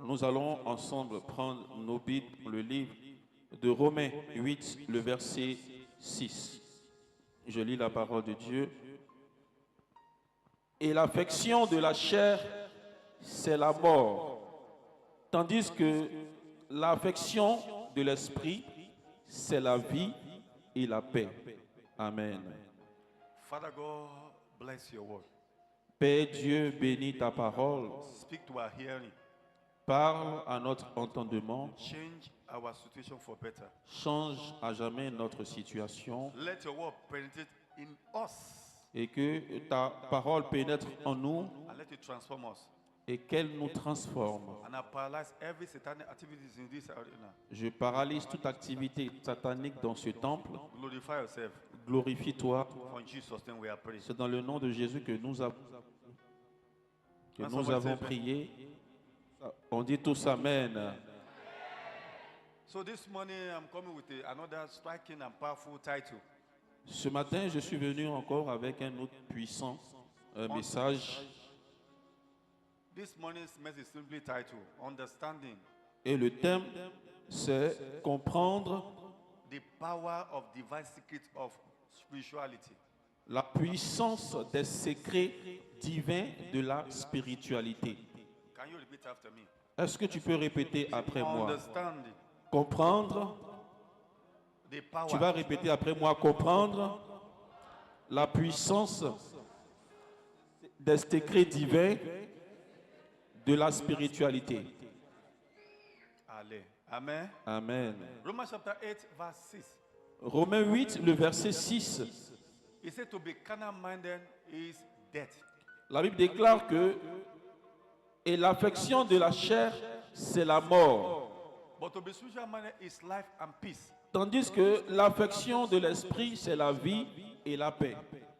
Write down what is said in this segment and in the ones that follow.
Nous allons ensemble prendre nos Bibles, le livre de Romains 8, le verset 6. Je lis la parole de Dieu. Et l'affection de la chair, c'est la mort, tandis que l'affection de l'esprit, c'est la vie et la paix. Amen. Father God, bless your word. Père Dieu, bénis ta parole. Speak to our hearing. Parle à notre entendement. Change our situation for better. Change à jamais notre situation. Let your word penetrate in us Et que ta parole pénètre en nous and let it transform us. et qu'elle nous transforme. And I paralyze every satanic activities in this arena. Je paralyse toute activité satanique dans ce temple. Glorify yourself. Glorifie-toi. For in Jesus' name we are praying. C'est dans le nom de Jésus que nous avons prié. On dit tous Amen. So this morning I'm coming with another striking and powerful title. Ce matin, je suis venu encore avec un autre puissant message. This morning's message is simply titled Understanding Et le thème, c'est comprendre the power of divine secrets of spirituality. la puissance des secrets divins de la spiritualité. Can you repeat after me? Est-ce que tu peux répéter après moi? Understanding Comprendre. the power Tu vas répéter après moi. Comprendre la puissance des secrets divins de la spiritualité. Allez. Amen. Amen. Romans chapter 8 verse 6. Romains 8, le verset 6. He said to be carnal-minded is death. La Bible déclare que et l'affection de la chair, c'est la mort. But to be spiritual-minded is life and peace. Tandis que l'affection de l'esprit, c'est la vie et la paix.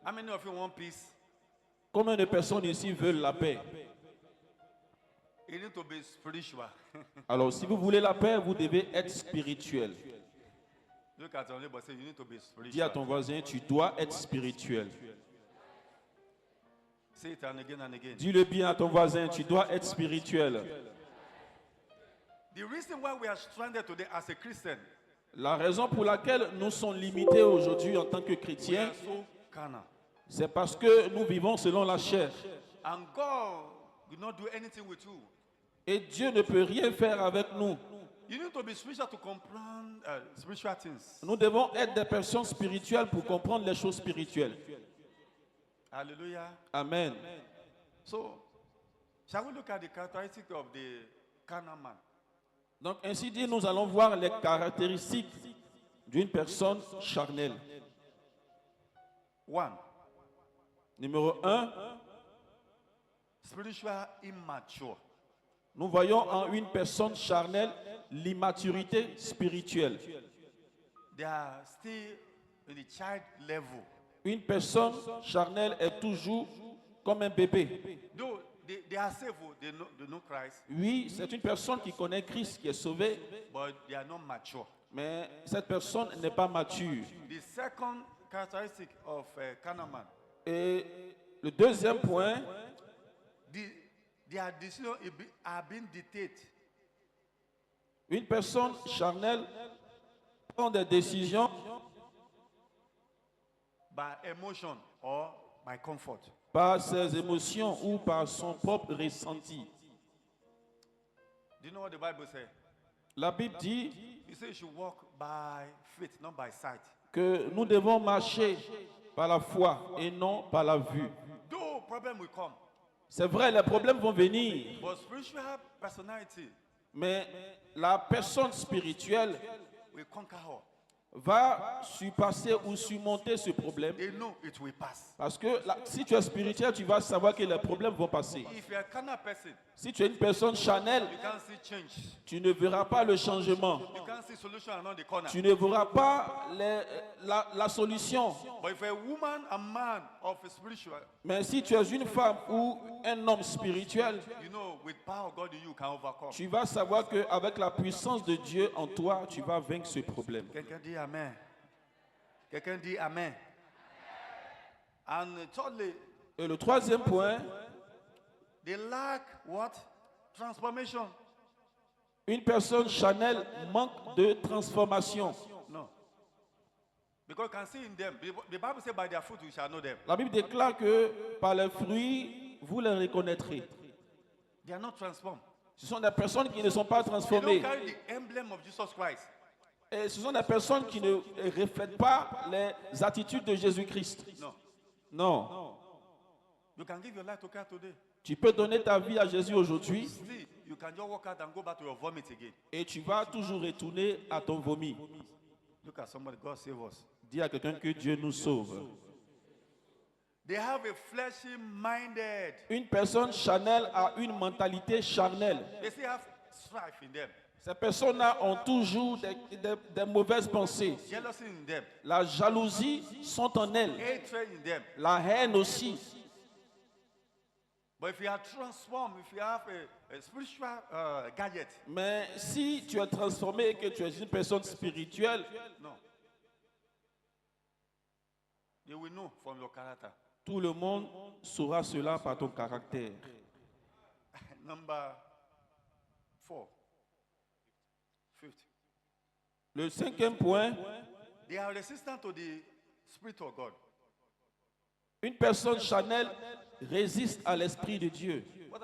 How many of you want peace? Combien de personnes ici veulent la paix? You need to be spiritual. Alors, si vous voulez la paix, vous devez être spirituel. Look at your neighbor and say you need to be Dis à spiritual. ton voisin, tu dois être spirituel. Say it and again. Dis-le bien à ton voisin, tu dois être spirituel. The reason why we are stranded today as a Christian, La raison pour laquelle nous sommes limités aujourd'hui en tant que we chrétiens, are so carnal. c'est parce que nous vivons selon la chair. And God will not do anything with you. Et Dieu ne peut rien faire avec nous. You need to be spiritual to comprehend spiritual things. Nous devons être des personnes spirituelles pour comprendre les choses spirituelles. Hallelujah. Amen. So, shall we look at the characteristics of the carnal man? Donc, ainsi dit, nous allons voir les caractéristiques d'une personne charnelle. 1. Numéro 1, Spiritual immature. nous voyons en une personne charnelle l'immaturité spirituelle. They are still in the child level. Une personne charnelle est toujours comme un bébé. Though they are saved, they know Christ, Oui, c'est une personne qui connaît Christ, qui est sauvée, but they are not mature. mais cette personne n'est pas mature. The second characteristic of carnal man, Et le deuxième point, their decisions are being dictated une personne charnelle prend des décisions by emotion or by comfort. par ses émotions ou par son propre ressenti. Do you know what the Bible says? La Bible dit It says you should walk by faith, not by sight. que nous devons marcher par la foi et non par la vue. Though problem will come, C'est vrai, les problèmes vont venir, but spiritual personality mais la personne spirituelle will conquer all. va surpasser ou surmonter ce problème. They know it will pass. Parce que si tu es spirituel, tu vas savoir que les problèmes vont passer. If you're a carnal person, Si tu es une personne charnelle, you can't see change. tu ne verras pas le changement. You can't see solution around the corner. Tu ne verras pas la solution. But if a woman and man of a spiritual, Mais si tu es une femme ou un homme spirituel, you know, with power of God in you can overcome. tu vas savoir qu'avec la puissance de Dieu en toi, tu vas vaincre ce problème. Quelqu'un dit amen. Quelqu'un dit amen. And thirdly, Et le troisième point, they lack what? Transformation. Une personne charnelle manque de transformation. No. Because you can see in them. The Bible says, by their fruit you shall know them. La Bible déclare que par les fruits, vous les reconnaîtrez. They are not transformed. Ce sont des personnes qui ne sont pas They don't transformées. carry the emblem of Jesus Christ. Et ce sont des personnes qui ne reflètent pas les attitudes de Jésus-Christ. No. Non. You can give your life to Christ today. Tu peux donner ta vie à Jésus aujourd'hui Still, you can just walk out and go back to your vomit again. et tu vas toujours retourner à ton vomi. Look at somebody. God save us. Dis à quelqu'un que Dieu nous sauve. They have a fleshy minded. Une personne charnelle a une mentalité charnelle. They still have strife in them. Ces personnes-là ont toujours des mauvaises pensées. Jealousy in them. La jalousie sont en elles. Hatred in them. La haine aussi. But if you are transformed, if you have a spiritual gadget, Mais si tu es transformé et que tu es une personne spirituelle, no. They will know from your character. tout le monde saura cela par ton caractère. Number 4. 50. Le cinquième point, They are resistant to the Spirit of God. une personne charnelle résiste à l'Esprit de Dieu. What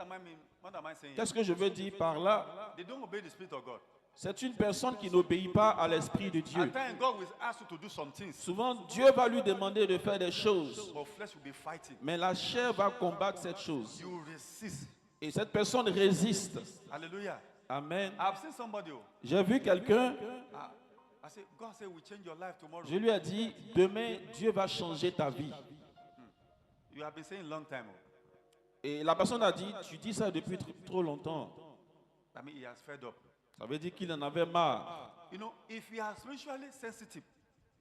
am I saying? Qu'est-ce que je veux dire par là? They don't obey the Spirit of God. C'est une personne qui n'obéit pas à l'Esprit de At Dieu. times, God will ask you to do some things, Souvent, Dieu va lui demander de faire des choses, but flesh will be fighting. mais la chair va combattre cette chose. You resist. Et cette personne résiste. Hallelujah. Amen. I've seen somebody. J'ai vu quelqu'un, I said, God said, we change your life tomorrow. je lui ai dit, demain, Dieu va changer ta vie. You have been saying long time. Et la personne a dit, tu dis ça depuis trop longtemps. I mean, he has fed up. Ça veut dire qu'il en avait marre. You know, if you are spiritually sensitive,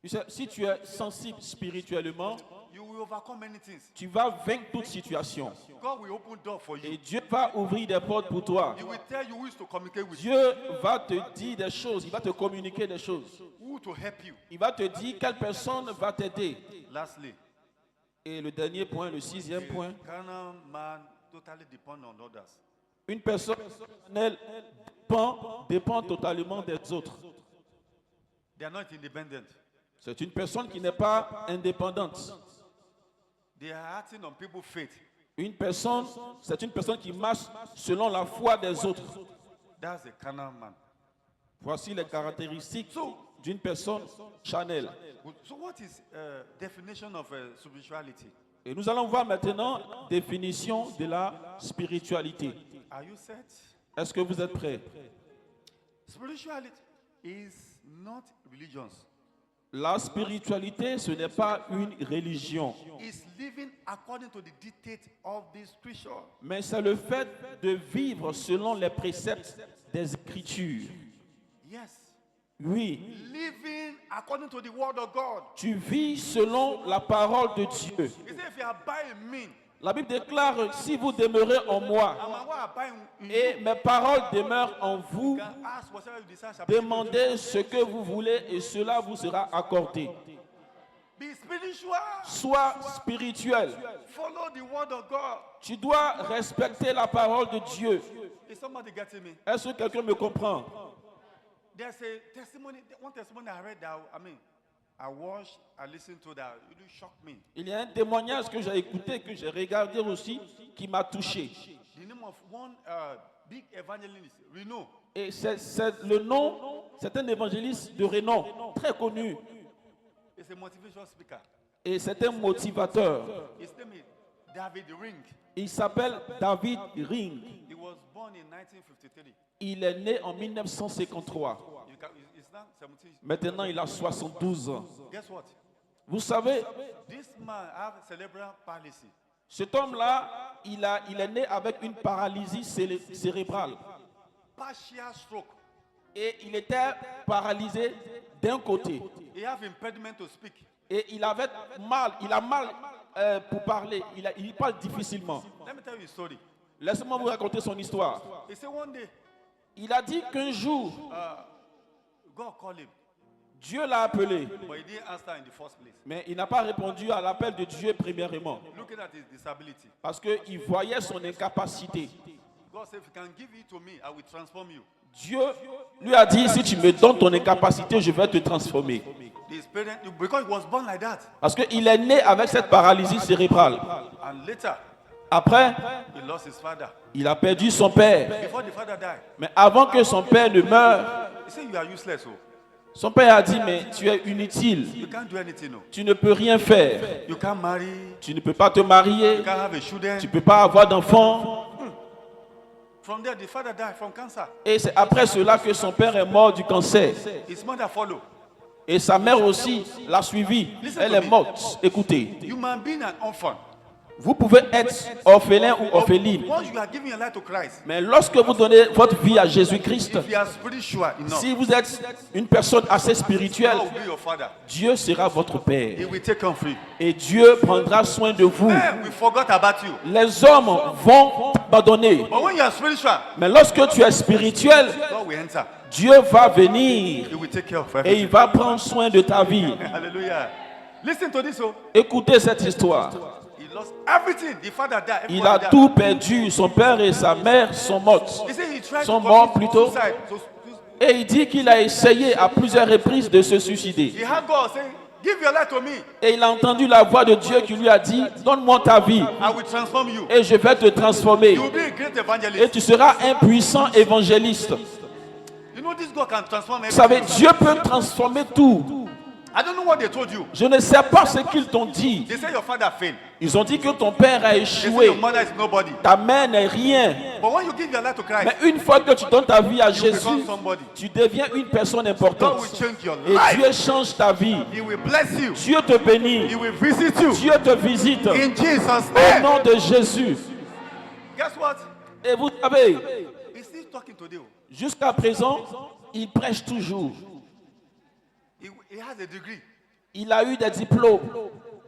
Tu sais, si tu es sensible spirituellement, you will overcome many things. tu vas vaincre toute situation. God will open door for Et you. Dieu va ouvrir des portes pour toi. He will tell you who is to communicate with you, Dieu va te dire des choses, il va te communiquer des choses. who to help you. Il va te dire quelle personne va t'aider. Lastly, Et le dernier point, le sixième point, carnal man totally depend on others. une personne elle dépend totalement des autres. They are not independent. C'est une personne qui n'est pas indépendante. They are acting on people's faith. Une personne, c'est une personne qui marche selon la foi des autres. That's a carnal man. Voici les caractéristiques d'une personne charnelle. So what is definition of spirituality? Et nous allons voir maintenant la définition de la spiritualité. Are you set? Est-ce que vous êtes prêts? Spirituality is not religion. La spiritualité, ce n'est pas une religion, It's living according to the dictate of the scripture. mais c'est le fait de vivre selon les préceptes des Écritures. Yes. Oui, Living according to the word of God. tu vis selon la parole de Dieu. He said, if you abide in me, La Bible déclare, si vous demeurez en moi and my word abide in you, et mes paroles demeurent en vous, you can ask whatever you desire shall be given to you. demandez ce que vous voulez et cela vous sera accordé. Be spiritual. Sois spirituel. Follow the word of God. Tu dois respecter la parole de Dieu. Is somebody getting me? Est-ce que quelqu'un me comprend? There's a testimony, one testimony I read that, I watched, I listened to that. It really shocked me. Il y a un témoignage que j'ai écouté, que j'ai regardé aussi, qui m'a touché. The name of one big evangelist, Reno. Et c'est le nom, c'est un évangéliste de renom, très connu. Is a motivational speaker. Et c'est un motivateur. His name is David Ring. Il s'appelle David Ring. He was born in 1953. Il est né en 1953. He's now 17. Maintenant, il a 72 ans. Guess what? Vous savez, This man have cerebral palsy. cet homme-là, il est né avec une paralysie cérébrale. Partial stroke. Et il était paralysé d'un côté. He have impediment to speak. Et il a mal pour parler. Il parle difficilement. Let me tell you a story. Laissez-moi vous raconter son histoire. He said one day, Il a dit qu'un jour, God called him, Dieu l'a appelé. but he didn't answer in the first place. Mais il n'a pas répondu à l'appel de Dieu premièrement. Looking at his disability. Parce qu'il voyait son incapacité. God said, if you can give it to me, I will transform you. Dieu lui a dit, si tu me donnes ton incapacité, je vais te transformer. His parent, because he was born like that. Parce qu'il est né avec cette paralysie cérébrale. And later, Après, he lost his father. il a perdu son père. Before the father died, Mais avant que son père ne meure, he said, you are useless. Oh. son père a dit, mais tu es inutile. You can't do anything. Oh. Tu ne peux rien faire. You can't marry. Tu ne peux pas te marier. You can't have a children. Tu ne peux pas avoir d'enfants. From there, the father died from cancer. Et c'est après cela que son père est mort du cancer. His mother followed. Et sa mère aussi l'a suivi. Elle est morte. Écoutez, Human being an orphan. vous pouvez être orphelin ou orpheline. Once you are giving your life to Christ, Mais lorsque vous donnez votre vie à Jésus-Christ, if you are spiritual enough, si vous êtes une personne assez spirituelle, God will be your father. Dieu sera votre He Père. will take care of you. Et Dieu prendra soin de vous. Hey, we forgot about you. Les hommes vont t'abandonner. But when you are spiritual, Mais lorsque tu es spirituel, God will enter. Dieu va venir He will take care of et everything. il va prendre soin de ta vie. Hallelujah. Listen to this. Oh. Écoutez cette histoire. He lost everything. The father died. Il a Everybody died. tout perdu. Son père et sa mère sont morts. He said he tried Sont to morts commit plutôt. suicide. Et il dit qu'il a essayé à plusieurs reprises de se suicider. He had God say, give your life to me. Et il a entendu la voix de Dieu qui lui a dit, donne-moi ta vie I will transform you. et je vais te transformer. You will be a great Et evangelist. tu seras un puissant évangéliste. You know this God can transform Vous savez, everything. Dieu peut transformer tout. I don't know what they told you. Je ne sais pas ce qu'ils t'ont dit. They say your father failed. Ils ont dit que ton père a They say échoué. your mother is nobody. Ta mère n'est rien. But when you give your life to Christ, Mais une fois que tu donnes ta vie à you become Jésus, somebody. tu deviens une personne God importante. will change your Et life. Dieu change ta vie. He will bless you. Dieu te bénit. He will visit you. Dieu te visite. In Jesus' Au name. nom de Jésus. Guess what? Et vous savez, He's still talking today. Oh. jusqu'à présent, il prêche toujours. He has a degree. Il a eu des diplômes.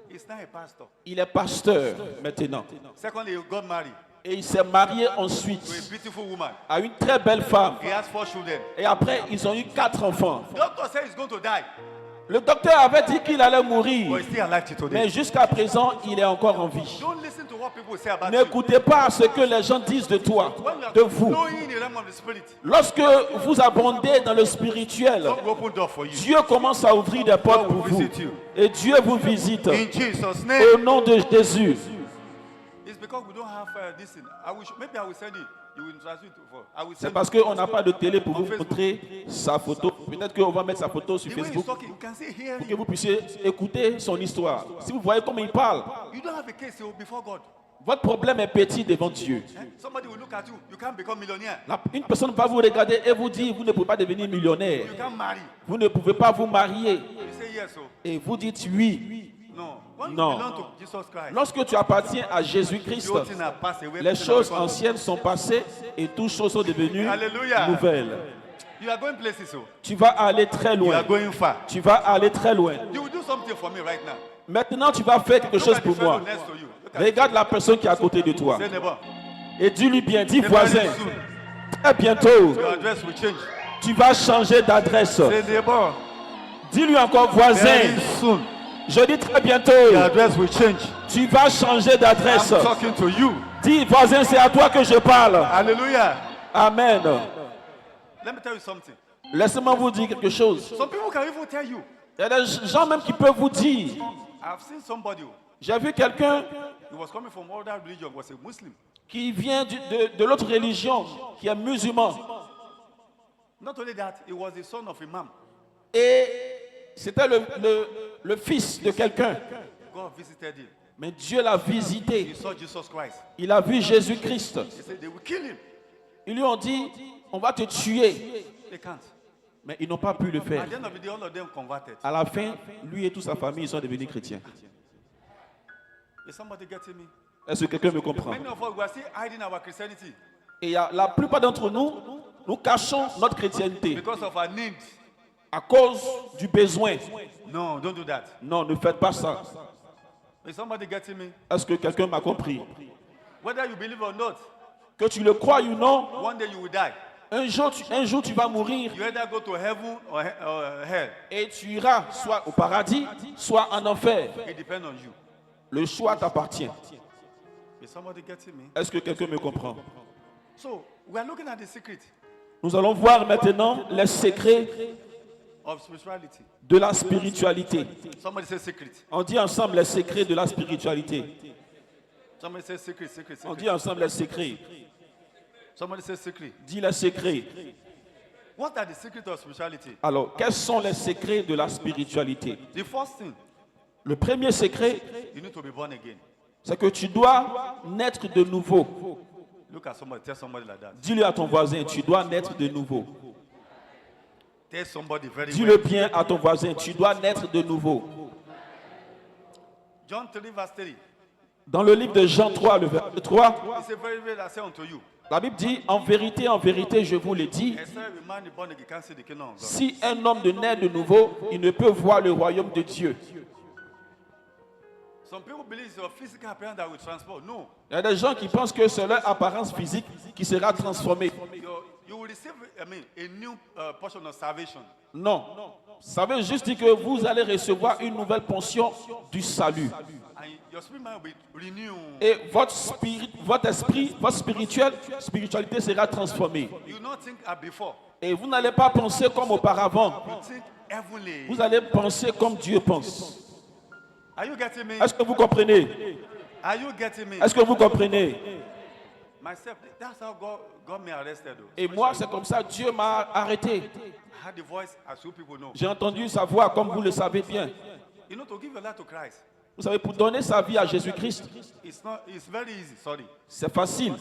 He's now a pastor. Il est pasteur maintenant. Secondly, he got married Et il s'est marié to a ensuite beautiful woman. à une très belle femme. He has 4 children. Et après, ils ont eu 4 enfants. Doctor said he's going to die, Le docteur avait dit qu'il allait but mourir. he's still alive till today. Mais jusqu'à présent, il est encore en vie. Don't listen to what people say about you. N'écoutez pas ce que les gens disent de toi, When you are de vous. flowing in the realm of the spirit, Lorsque vous abondez dans le spirituel, God will open door for you. Dieu commence à ouvrir des portes pour vous. Et Dieu vous visite. In Jesus' name. Au nom de Jésus. It's because we don't have this thing. Maybe I will send it. You will translate it for. I will C'est send parce qu'on n'a pas de télé pour vous montrer sa photo. Peut-être qu'on va mettre sa photo sur The way he's Facebook talking, you can see here. pour que vous puissiez écouter son histoire. Si vous voyez comment il parle, You don't have a case before God. votre problème est petit devant Dieu. Somebody will look at you. You can't become millionaire. Une personne va vous regarder et vous dire, vous ne pouvez pas devenir millionnaire. You can't marry. Vous ne pouvez pas vous marier. You say yes, so Et vous dites oui. no. When No. you belong to Jesus Christ, Lorsque tu appartiens à Jésus-Christ, the old things have passed away. les Things have choses become- anciennes sont passées et toutes choses sont devenues Alléluia. nouvelles. You are going places, so Tu vas aller très you are loin. going far. Tu vas aller très loin. You will do something for me right now. Maintenant, tu vas faire quelque Look chose at the pour fellow moi. next to you. Look at Regarde la personne qui est à côté de toi. Say neighbor. Et dis-lui bien, dis Say voisin, very soon. très bientôt, Your address will change. tu vas changer d'adresse. Say neighbor. Dis-lui encore voisin. Very soon. Je dis très bientôt, Your address will change. tu vas changer d'adresse. I'm talking to you. Dis voisin, c'est à toi que je parle. Hallelujah. Amen. Let me tell you something. Laissez-moi vous dire quelque chose. Some people can even tell you. Il y a des gens même qui peuvent vous dire, I've seen somebody. j'ai vu quelqu'un He was coming from other religion. Was a Muslim. qui vient de l'autre religion, qui est musulman. Not only that, he was the son of Imam. Et c'était le fils de quelqu'un. God visited him. Mais Dieu l'a He visité. saw Jesus Christ. Il a vu Jésus-Christ. He said they will kill him. Ils lui ont dit, on va te tuer. They can't. Mais ils n'ont pas pu le faire. At the end of the day, all of them converted. À la fin, lui et toute sa famille, ils sont devenus chrétiens. Is somebody getting me? Est-ce que quelqu'un me comprend? Many of us we are still hiding our Christianity Et la plupart d'entre nous, nous cachons notre chrétienté because of our need. à cause du besoin. No, don't do that. Non, ne faites pas ça. Is somebody getting me? Est-ce que quelqu'un m'a compris? Whether you believe or not, Que tu le crois ou non, one day you will die. un jour tu vas mourir You either go to heaven or hell. et tu iras soit au paradis, soit en enfer. It depends on you. Le choix t'appartient. Is somebody getting me? Est-ce que quelqu'un me comprend? So we are looking at the secret Nous allons voir maintenant les secrets of spirituality. de la spiritualité. Somebody say secret. On dit ensemble les secrets de la spiritualité. Somebody say secret, secret, On secret. dit ensemble les secrets. Somebody say secret. Dis les secrets. What are the secrets of spirituality? Alors, quels sont les secrets de la spiritualité? The first thing, Le premier secret, you need to be born again. c'est que tu dois naître de nouveau. Look at somebody, tell somebody like that. Dis-le à ton voisin, tu dois naître de nouveau. Tell somebody very Dis-le well. bien à ton voisin, tu dois naître de nouveau. John 3 verse 3. Dans le livre de Jean 3, le verset 3, He said, very well I say unto you, la Bible dit, en vérité, je vous le dis, except a man is born again, can't see the kingdom of God. si un homme ne naît de nouveau, il ne peut voir le royaume de Dieu. Some people believe it's your physical appearance that will transform. No. Il y a des gens qui pensent que c'est leur apparence physique qui sera transformée. You will receive, a new portion of salvation. Non. Ça veut juste dire que vous allez recevoir une nouvelle portion du salut. And your spirit man will be renewed. Et votre esprit, votre spiritualité sera transformée. You will not think as before. Et vous n'allez pas penser comme auparavant. You think heavenly. Vous allez penser comme Dieu pense. Are you getting me? Est-ce que vous comprenez? Are you getting me? Est-ce que vous comprenez? Myself, that's how God got me arrested. Though. Et moi, c'est comme ça, Dieu m'a arrêté. I had the voice, as you people know. J'ai entendu sa voix, comme vous le savez bien. You know, to give your life to Christ, Vous savez, pour donner sa vie à Jésus-Christ, it's very easy, sorry. c'est facile.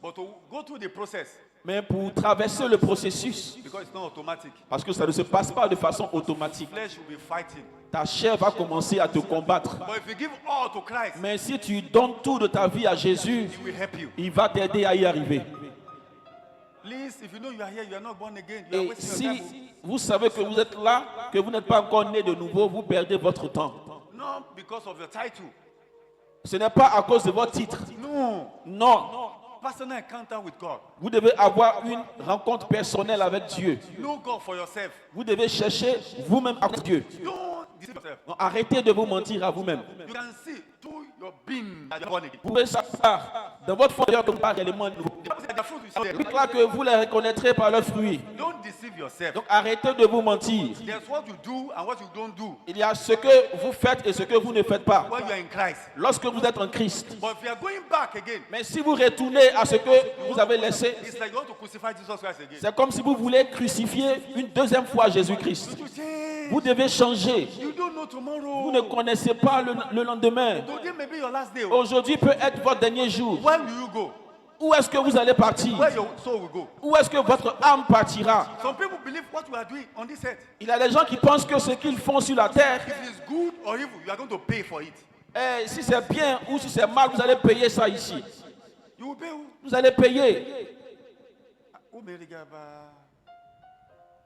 But to go through the process, Mais pour traverser le processus, because it's not automatic, parce que ça ne se passe pas de façon automatique, flesh will be fighting. ta chair va commencer à te combattre. But if you give all to Christ, Mais si tu donnes tout de ta vie à Jésus, He will help you. il va t'aider à y arriver. Please, if you know you are here, you are not born again, you are Et wasting your si time. vous savez que vous êtes là, que vous n'êtes pas encore né de nouveau, vous perdez votre temps. Not because of your title. Ce n'est pas à cause de votre titre. No. Non. Personal encounter with God. Vous devez avoir une rencontre personnelle avec Dieu. Know God for yourself. Vous devez chercher vous-même avec Dieu. Don't deceive yourself. Donc, arrêtez de vous mentir à vous-même. You can see through your being that you are born again. Vous pouvez savoir dans votre fondeur comme par élément nouveau. The Bible said the fruit is there. C'est là que vous les reconnaîtrez par leurs fruits. Don't deceive yourself. Donc arrêtez de vous mentir. There's what you do and what you don't do Il y a ce que vous faites et ce que vous ne faites pas when you are in Christ. lorsque vous êtes en Christ. But if you are going back again, Mais si vous retournez à ce que vous avez laissé, it's like you want to crucify Jesus Christ again. c'est comme si vous voulez crucifier une deuxième fois Jésus-Christ. You change. Vous devez changer. You don't know tomorrow. Vous ne connaissez pas le lendemain. Today may be your last day. Aujourd'hui peut être votre dernier jour. When will you go? Où est-ce que vous allez partir? Where your soul will go? Où est-ce que votre âme partira? Some people believe what we are doing on this earth. Il y a des gens qui pensent que ce qu'ils font sur la terre, If it's good or evil, you are going to pay for it. si c'est bien ou si c'est mal, vous allez payer ça ici. You will pay who? Vous allez payer. Who made the gaba?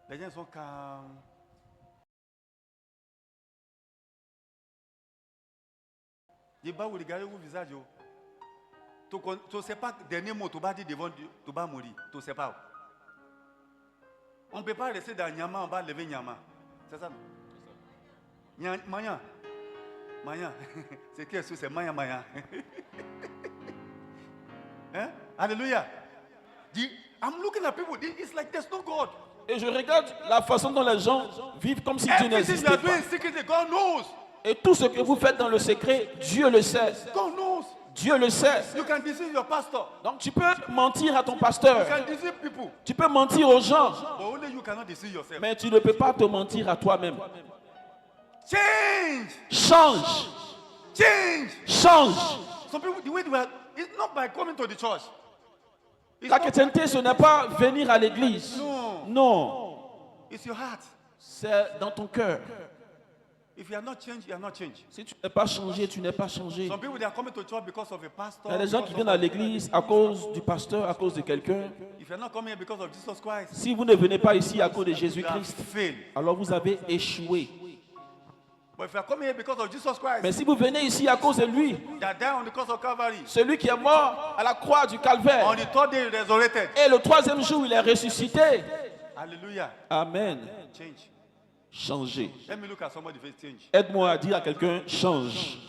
Les gens sont calmes. Il va vous regarder au visage. Tu ne sais pas le dernier mot, tu vas dire devant Dieu, tu vas mourir. Tu ne sais pas. On ne peut pas rester dans Nyama, on va lever Nyama. C'est ça, non? Maya. Maya. C'est qui est-ce que c'est Maya Maya? Hein? Alléluia. I'm looking at people, it's like there's no God. Et je regarde la façon dont les gens vivent comme si Dieu Everything you n'existait are pas. doing secretly, God knows. Et tout ce que vous faites dans le secret, Dieu le sait. God knows. Dieu le sait. You can deceive your pastor. Donc tu peux mentir à ton You pasteur. can deceive people. Tu peux mentir aux gens. But only you cannot deceive yourself. Mais tu ne peux pas te mentir à toi-même. Change. Change. Change. Change. Some people, the way they are, it's not by coming to the church. It's, La not, chrétienté, ce n'est pas venir à l'église. no. Non. It's your heart. C'est dans ton cœur. If you are not changed, you are not changed. Si tu n'es pas changé, tu n'es pas changé. Some people, they are coming to church because of a pastor. Il y a des gens qui viennent à l'église à cause du pasteur, à cause de quelqu'un. If you are not coming here because of Jesus Christ, Si vous ne venez pas ici à cause de you have Jésus-Christ, failed. alors vous avez échoué. But if you are coming here because of Jesus Christ, Mais si vous venez ici à cause de lui, that died on the cross of Calvary, celui qui est mort à la croix du on calvaire, the third day he resurrected. et le troisième jour il est ressuscité. Hallelujah. Amen. Change. Changer. Let me look at somebody face change. Aide-moi à dire à quelqu'un, change.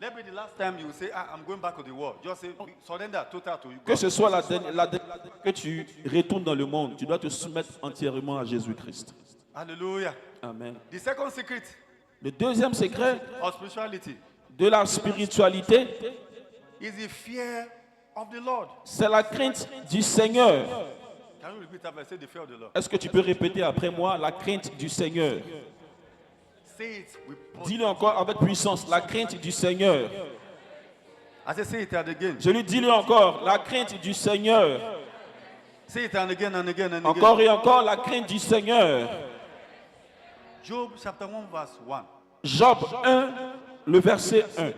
Let be the last time you say, I'm going back to the world. Just say, surrender total to you. Que ce soit la dernière que tu retournes dans le monde, tu dois te soumettre entièrement à Jésus-Christ. Hallelujah. Amen. The second secret Le deuxième secret of spirituality de la spiritualité, is the fear of the Lord. c'est la crainte du Seigneur. Can you repeat after I say the fear of the Lord? Est-ce que tu peux répéter après moi la crainte du Seigneur? Say it with Dis-le encore avec puissance, la crainte du Seigneur. I say it and again. Je lui dis-le encore, la crainte du Seigneur. Say it and again and again and Encore again. et encore, la crainte du Seigneur. Job chapter 1 verse 1. Job 1, le verset 1.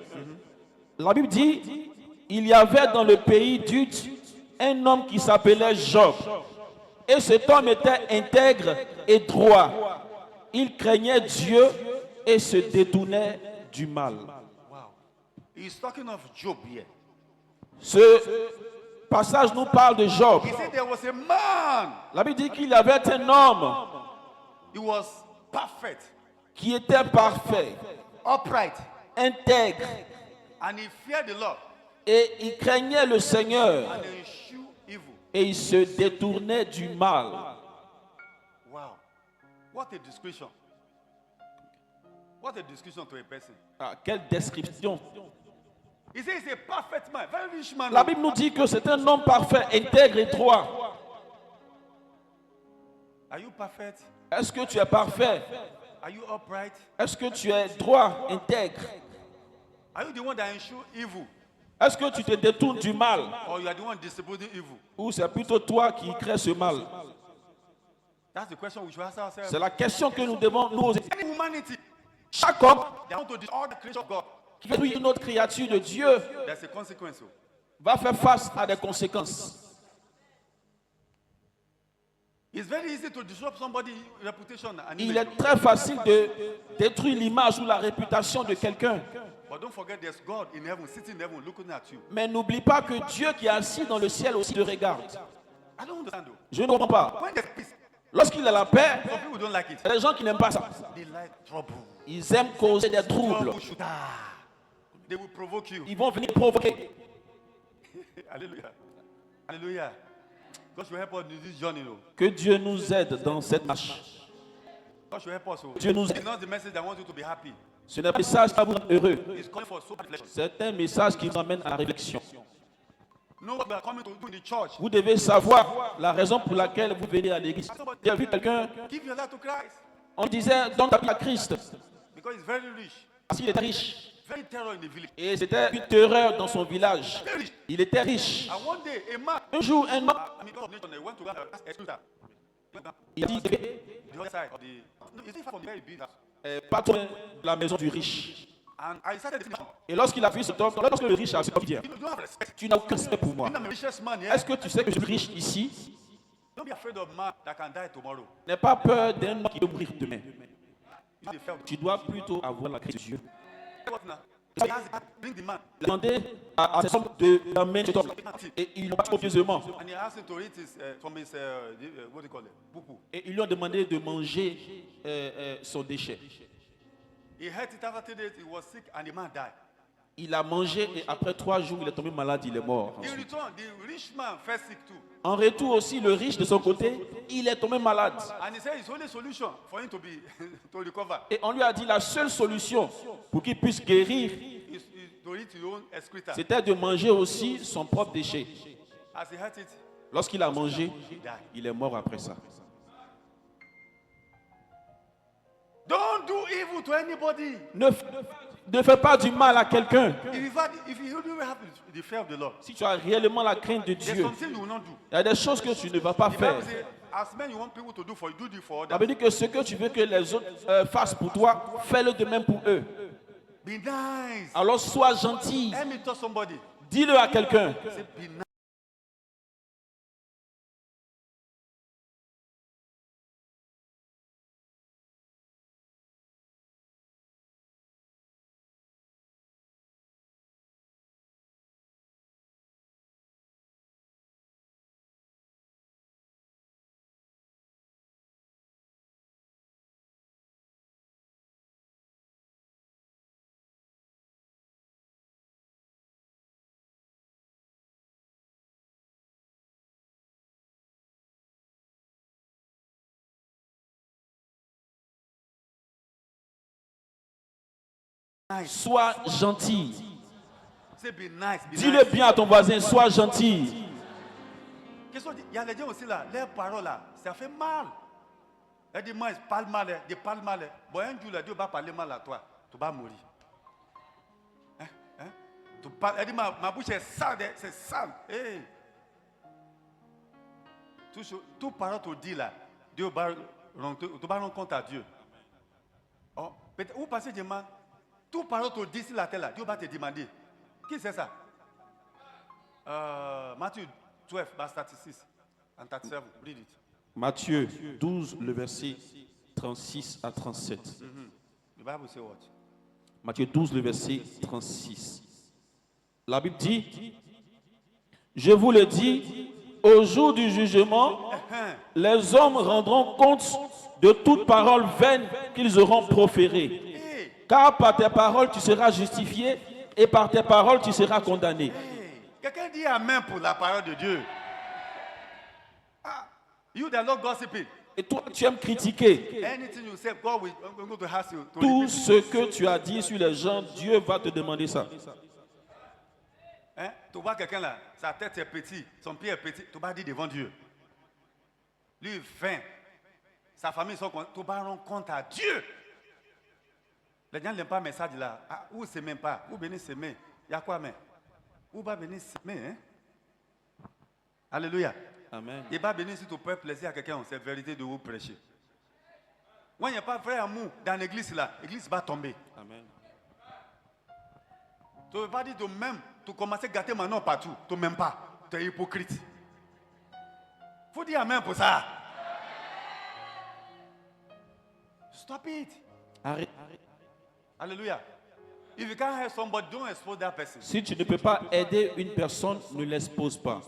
La Bible dit, il y avait dans le pays d'Ud un homme qui s'appelait Job. Et cet homme était intègre et droit. Il craignait Dieu et se détournait du mal. Wow. He's talking of Job here. Ce passage nous parle de Job. He said there was a man. La Bible dit qu'il y avait un homme He was perfect, qui était parfait, upright, intègre, and he feared the Lord et il craignait le Seigneur and he eschewed evil. et il se détournait du mal. Wow. What a description. What a description to a person. Ah, quelle description! He says he's a perfect man, very rich man. La Bible nous dit que c'est un homme parfait, intègre et droit. Are you perfect? Est-ce que tu es parfait? Are you upright? Est-ce que tu es droit, intègre? Are you the one that eschew evil? Est-ce que tu te détournes du mal? Or you are the one distributing evil? Ou c'est plutôt toi qui crée ce mal? That's the question we should ask ourselves. C'est la question que nous devons nous poser. Any humanity, Chaque homme they want to destroy the creation of God. qui veut une autre créature de Dieu There's a consequence. Oh. va faire face à des conséquences. It's very easy to disrupt somebody's reputation and Il image. est très facile de détruire l'image ou la réputation de quelqu'un. But don't forget there's God in heaven, sitting in heaven, looking at you. Mais n'oublie pas que Dieu qui est assis dans le ciel aussi te regarde. I don't understand though. Je ne comprends pas. When there's peace, Lorsqu'il a la paix, some people don't like it. il y a des gens qui n'aiment pas ça. They like trouble. Ils aiment causer des troubles. Trouble should They will provoke you. Ils vont venir provoquer. Hallelujah. Hallelujah. God should help us in this journey. Oh. Que Dieu nous aide dans cette marche. God should help us. Oh. Dieu nous It's aide. not the message that wants you to be happy. Ce n'est pas un message qui va vous rendre heureux. It's calling for sober reflection. C'est un message qui vous amène à la réflexion. Know what we are coming to do in the church. Vous devez savoir la raison pour laquelle vous venez à l'église. J'ai vu quelqu'un, Give your life to Christ. on disait, donne ta vie à Christ. Because he's very rich. Parce qu'il était riche. Very terror in the village. Et c'était une terreur dans son village. Very rich. Il était riche. And one day, a man, Un jour, un homme, I mean, God of nation, they went to ask a scooter. il dit, The other side of the, no, it's not from very big house. pas trop de la maison du riche. And I started thinking, Et lorsqu'il a vu cet homme, lorsque le riche a cet homme, il dit, you don't have respect. tu n'as aucun respect pour moi. I'm the richest man here. Est-ce que tu sais que je suis riche ici? Don't be afraid of man that can die tomorrow. N'aie pas peur d'un homme qui peut mourir demain. You have the fear of Tu dois plutôt avoir la crainte de Dieu. what now? He has bring the man. Demander à cet homme d'amener cet homme. Et ils l'ont pas copieusement. And he asked him to eat his, from his, what do you call it? Pupu. Et ils lui ont demandé de manger son déchet. He ate it after 3 days, he was sick and the man died. Il a mangé et après 3 jours, il est tombé malade, il est mort. In return, the rich man fell sick too. En retour aussi, le riche de son côté, il est tombé malade. And he said his only solution for him to be to recover Et on lui a dit la seule solution pour qu'il puisse guérir, is to eat his own excreta. c'était de manger aussi son propre déchet. As he ate it, Lorsqu'il a mangé, he died. il est mort après ça. Don't do evil to anybody. Ne fais pas du mal à quelqu'un. If you really have the fear of the Lord, Si tu as réellement la crainte de there's Dieu, something you will not do. il y a des choses que tu ne vas pas The faire. Bible says, as men you want people to do for you, do it for Ça others. veut dire que ce que tu veux que les autres fassent pour toi, fais-le de même pour eux. Be nice. Alors sois gentil. Let me tell somebody. Dis-le à quelqu'un. Say, be nice. nice. Sois gentil. Say be nice. Be Dis-le nice. bien à ton voisin, sois gentil. Qu'est-ce qu'on dit? Il y a les gens aussi là, leurs paroles là, ça fait mal. Elle dit, moi, je parle mal, je parle mal. Bon, un jour, là, Dieu va parler mal à toi, tu vas mourir. Hein? Tu parles, elle dit, ma bouche est sale, c'est sale. Hey. Tout parole te dit là, Dieu va rendre compte à Dieu. Oh, où passer demain? Tout parole te dit sur la terre là, Dieu va te demander. Qui c'est ça? Matthieu 12, verse 36 and 37. Read it. Matthieu 12, le verset 36 à 37. The Bible say what? Matthieu 12, le verset 36. La Bible dit, je vous le dis, au jour du jugement, les hommes rendront compte de toute parole vaine qu'ils auront proférée. Car par tes paroles, tu seras justifié et par tes paroles, tu seras condamné. Quelqu'un dit Amen pour la parole de Dieu. You that love gossiping. Et toi, tu aimes critiquer. Anything you say, God will go to ask you. Tout ce que tu as dit sur les gens, Dieu va te demander ça. Hein? Tu vois quelqu'un là, sa tête est petite, son pied est petit, tu vas dire devant Dieu. Lui, il faim. Sa famille, tu vas rendre compte à Dieu. Les gens n'aiment pas le message là. Ah, où c'est même pas? Où venir s'aimer? Il y a quoi, mais? Où va venir s'aimer? Hein? Alléluia. Amen. Il va venir si tu peux plaisir à quelqu'un, c'est vérité de vous prêcher. Quand il n'y a pas vrai amour dans l'église là, l'église va tomber. Amen. Tu ne veux pas dire toi-même, tu commences à gâter maintenant partout, tu ne m'aimes pas, tu es hypocrite. Il faut dire amen pour ça. Stop it. Arrête. Alléluia. If you can't help somebody, don't expose that person. Si tu ne peux pas aider une personne, ne l'expose pas.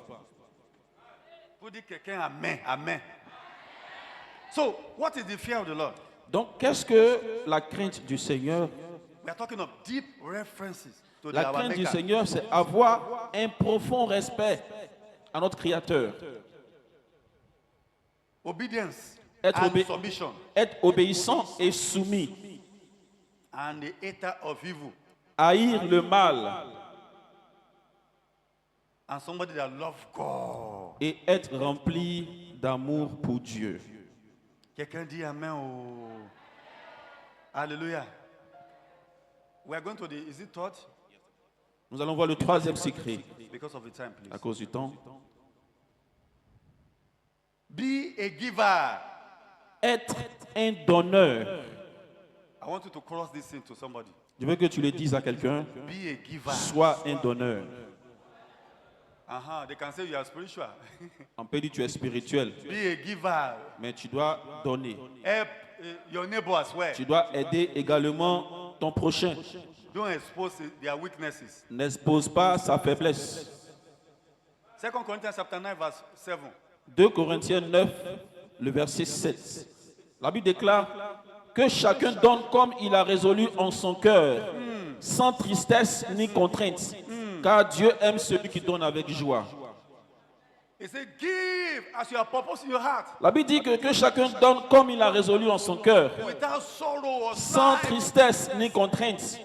Faut dire quelqu'un amen, amen. So, what is the fear of the Lord? Donc, qu'est-ce que la crainte du Seigneur? We are talking of deep references to La our crainte du Maker. Seigneur, c'est avoir un profond respect à notre Créateur. Obedience Être, and submission être obéissant et soumis. and the hater of evil. Haïr le mal And somebody that loves God. et être rempli d'amour pour Dieu. Quelqu'un dit amen. Oh. Alléluia. We are going to the, is it third? Nous allons voir le troisième secret, Because of the time, à please. cause du temps. Be a giver. Être un donneur. I want you to cross this thing to somebody. Je veux que tu le dises à quelqu'un. Be a giver. Sois un donneur. They can say you are spiritual. On peut dire que tu es spirituel, Be a giver. mais tu dois donner. Help your neighbor as well. Tu dois aider également ton prochain. Don't expose their weaknesses. N'expose pas sa faiblesse. 2 Corinthians chapter 9 verse 7. 2 Corinthiens 9, le verset 7. La Bible déclare que chacun donne comme il a résolu en son cœur, sans tristesse ni contrainte, car Dieu aime celui qui donne avec joie. It says, give as you have purpose in your heart, La Bible dit que chacun donne comme il a résolu en son cœur, without sorrow or sans sighing. tristesse ni contrainte,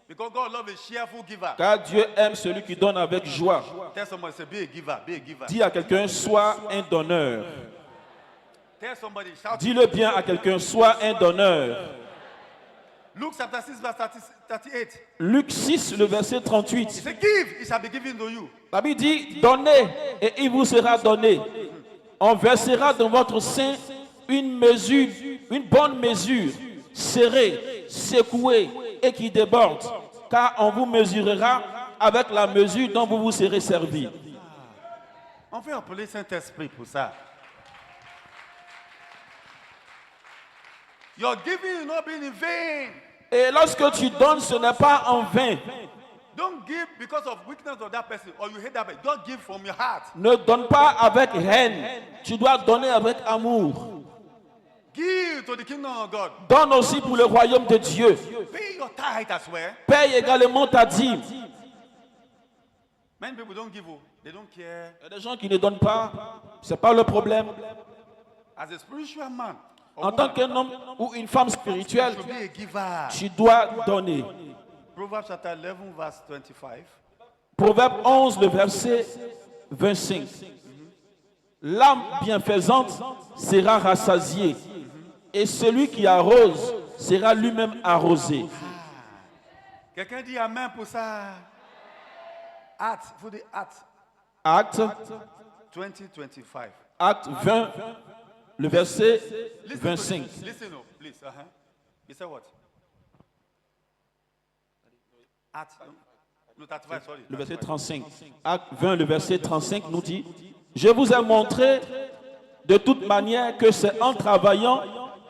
Because God loves a cheerful giver. car Dieu aime celui qui donne avec joie. Tell somebody, say, be a giver, be a giver. Dis à quelqu'un, sois un donneur. Tell somebody, shout. Dis-le bien à quelqu'un, sois un donneur. Luke chapter 6 verse 38. Luc 6, le verset He 38. said, give, it shall be given to you. La Bible dit, donnez et il vous sera donné. On versera dans votre sein une mesure, une bonne mesure, serrée, secouée et qui déborde. Car on vous mesurera avec la mesure dont vous vous serez servi. On fait appeler Saint-Esprit pour ça. Your giving will not be in vain. Et lorsque tu donnes, ce n'est pas en vain. Don't give because of weakness of that person or you hate that person. Don't give from your heart. Ne donne pas avec haine. Tu dois donner avec amour. Give to the kingdom of God. Donne aussi pour le royaume de Dieu. Pay your tithe as well. Paye également ta dîme. Many people don't give. They don't care. Il y a des gens qui ne donnent pas. Ce n'est pas le problème. As a spiritual man, En tant qu'un homme ou une femme spirituelle, should be a giver. tu dois donner. Proverbs chapter 11, verse 25. Proverbe 11, le verset 25. L'âme bienfaisante sera rassasiée, et celui qui arrose sera lui-même arrosé. Quelqu'un dit Amen pour ça. Acts, il faut dire Acts Acte, 20, 25. acte 20, le verset Listen 25. Listen, no, please. You say what? Acts, no, 35, sorry. Le verset 35. 35. Acte 20, le verset 35 nous dit: Je vous ai montré de toute manière que c'est en travaillant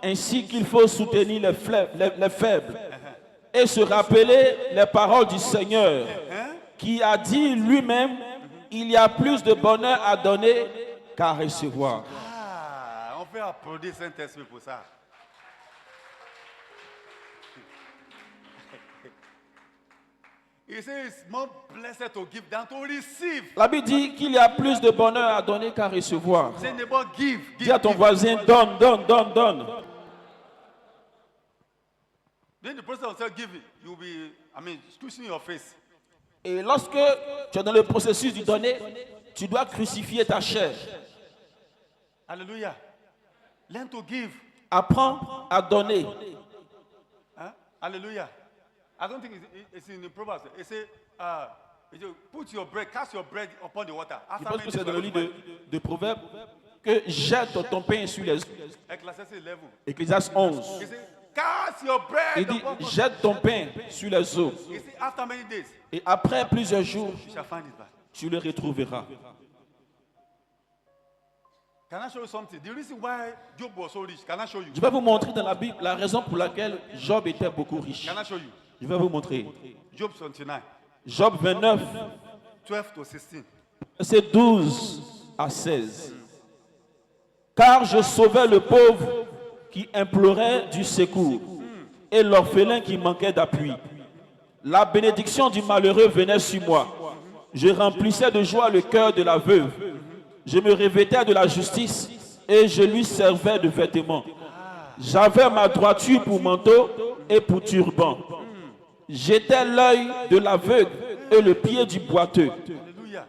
ainsi qu'il faut soutenir les faibles et se rappeler les paroles du Seigneur qui a dit lui-même: il y a plus de bonheur à donner qu'à recevoir. Ah, on peut applaudir Saint-Esprit pour ça. He says it's more blessed to give than to receive. La Bible dit qu'il y a plus de bonheur à donner qu'à recevoir. Say neighbor, give. Dis à ton voisin: donne, donne, donne, donne. Then the person will say giving. You'll be, squishing your face. Et lorsque tu es dans le processus du donner, tu dois crucifier ta chair. Hallelujah. Learn to give. Apprends à donner. Huh? Hallelujah. I don't think it's in the Proverbs. It says, put your bread, cast your bread upon the water. Je pense que c'est dans le livre de Proverbes que jette ton pain sur les eaux. Ecclésiaste 11. He says, cast your bread Il dit: upon the water. jette ton pain sur les eaux. He says, after many days, Et après plusieurs jours, you shall find it back. tu le retrouveras. Can I show you something? The reason why Job was so rich, can I show you? Je vais vous montrer dans la Bible la raison pour laquelle Job était beaucoup riche. Can I show you? Je vais vous montrer. Job 29, Job 29, 12 to 16. verset 12 à 16. Car je sauvais le pauvre qui implorait du secours et l'orphelin qui manquait d'appui. La bénédiction du malheureux venait sur moi. Je remplissais de joie le cœur de la veuve. Je me revêtais de la justice et je lui servais de vêtements. J'avais ma droiture pour manteau et pour turban. J'étais l'œil de l'aveugle et le pied du boiteux.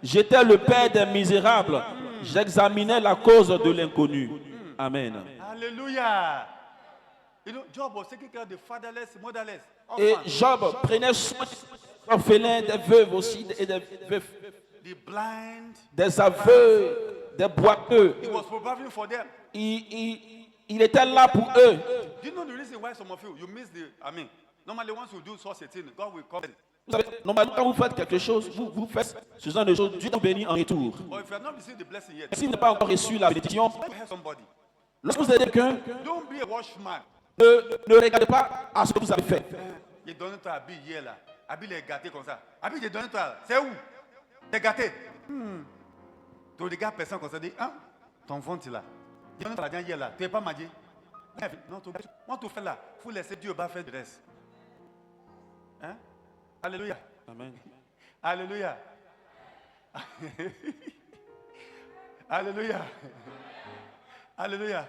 J'étais le père des misérables. J'examinais la cause de l'inconnu. Amen. Hallelujah. You know, Job was taking care of the fatherless, motherless. Et orphans, Job prenait soin des orphelins, des veuves aussi, et des veufs, the blind. des aveugles, des boiteux. He was providing for them. Il était là pour eux. Do you know the reason why some of you miss normally once you do such a thing, God will come. Vous savez, normalement, quand vous faites quelque chose, vous faites ce genre de choses, Dieu vous bénit en retour. Or if you have not received the blessing yet, Si vous n'avez pas encore reçu la bénédiction, help somebody. lorsque vous aidez quelqu'un, Don't be a watchman. ne regardez pas à ce que vous avez fait. Il donne toi Abi hier là. Abi les gâté comme ça. Abi il donne toi. C'est où? T'es gâté. Tu regardes personne comme ça, dit, hein? Ton ventre là. Il donne toi l'argent hier là. Tu n'es pas mangé. Non, moi tout fait là. Il faut laisser Dieu faire le reste. Hein? Alléluia. Amen. Alléluia. Alléluia. Alléluia.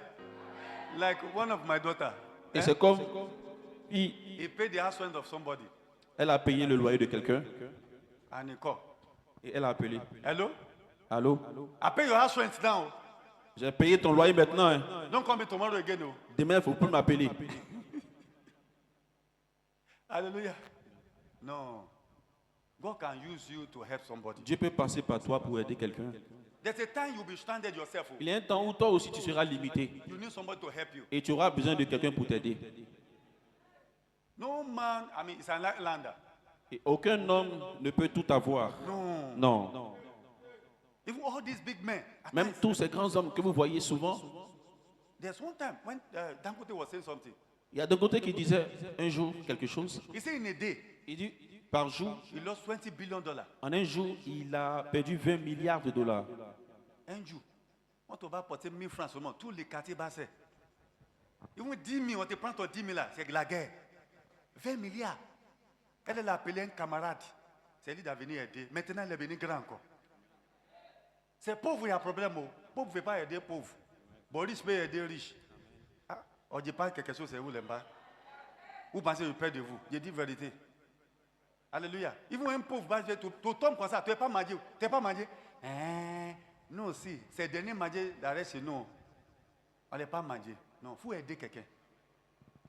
Like one of my daughter. Et c'est comme, He paid the house rent of somebody. elle a payé le loyer de quelqu'un And he called. et elle a appelé. Hello? Allô? I pay your house rent now. J'ai payé ton loyer maintenant. Hein. Don't call me tomorrow again. Oh. Demain, il ne faut plus m'appeler. Hallelujah. No. God can use you to help somebody. Dieu peut passer par toi pour aider quelqu'un. There's a time you'll be stranded yourself. Oh. Il y a un temps où toi aussi tu seras limité You need somebody to help you. et tu auras besoin de quelqu'un pour t'aider. No man, it's an islander. Et aucun homme ne peut tout avoir. No. Non. Even all these big men. Même tous ces grands hommes que vous voyez souvent, There's one time when Dangote was saying something. il y a d'un côté qui disait un jour quelque chose. He said in a day, Il dit par jour, he lost $20 billion. en un jour, il a perdu 20 milliards de dollars. Un jour, on te va porter 1000 francs seulement. Tous les quartiers bassés. Ils vont 10 000, on te prend ton 10 000 là. C'est la guerre. 20 milliards. Elle a appelé un camarade. C'est lui d'aller venir aider. Maintenant, il est venu grand encore. C'est pauvre, il y a un problème. Pauvre ne veut pas aider pauvre. Bon, riche peut aider riche. Ah, On ne dit pas quelque chose, c'est vous l'aimez pas. Vous pensez que je perds de vous. Je dis vérité. Alléluia. Il faut un pauvre, tu tombes comme ça, tu n'es pas mangé. Tu n'es pas mangé. Nous aussi, c'est dernier mangé d'arrêt chez nous. On n'est pas mangé. Non, il faut aider quelqu'un.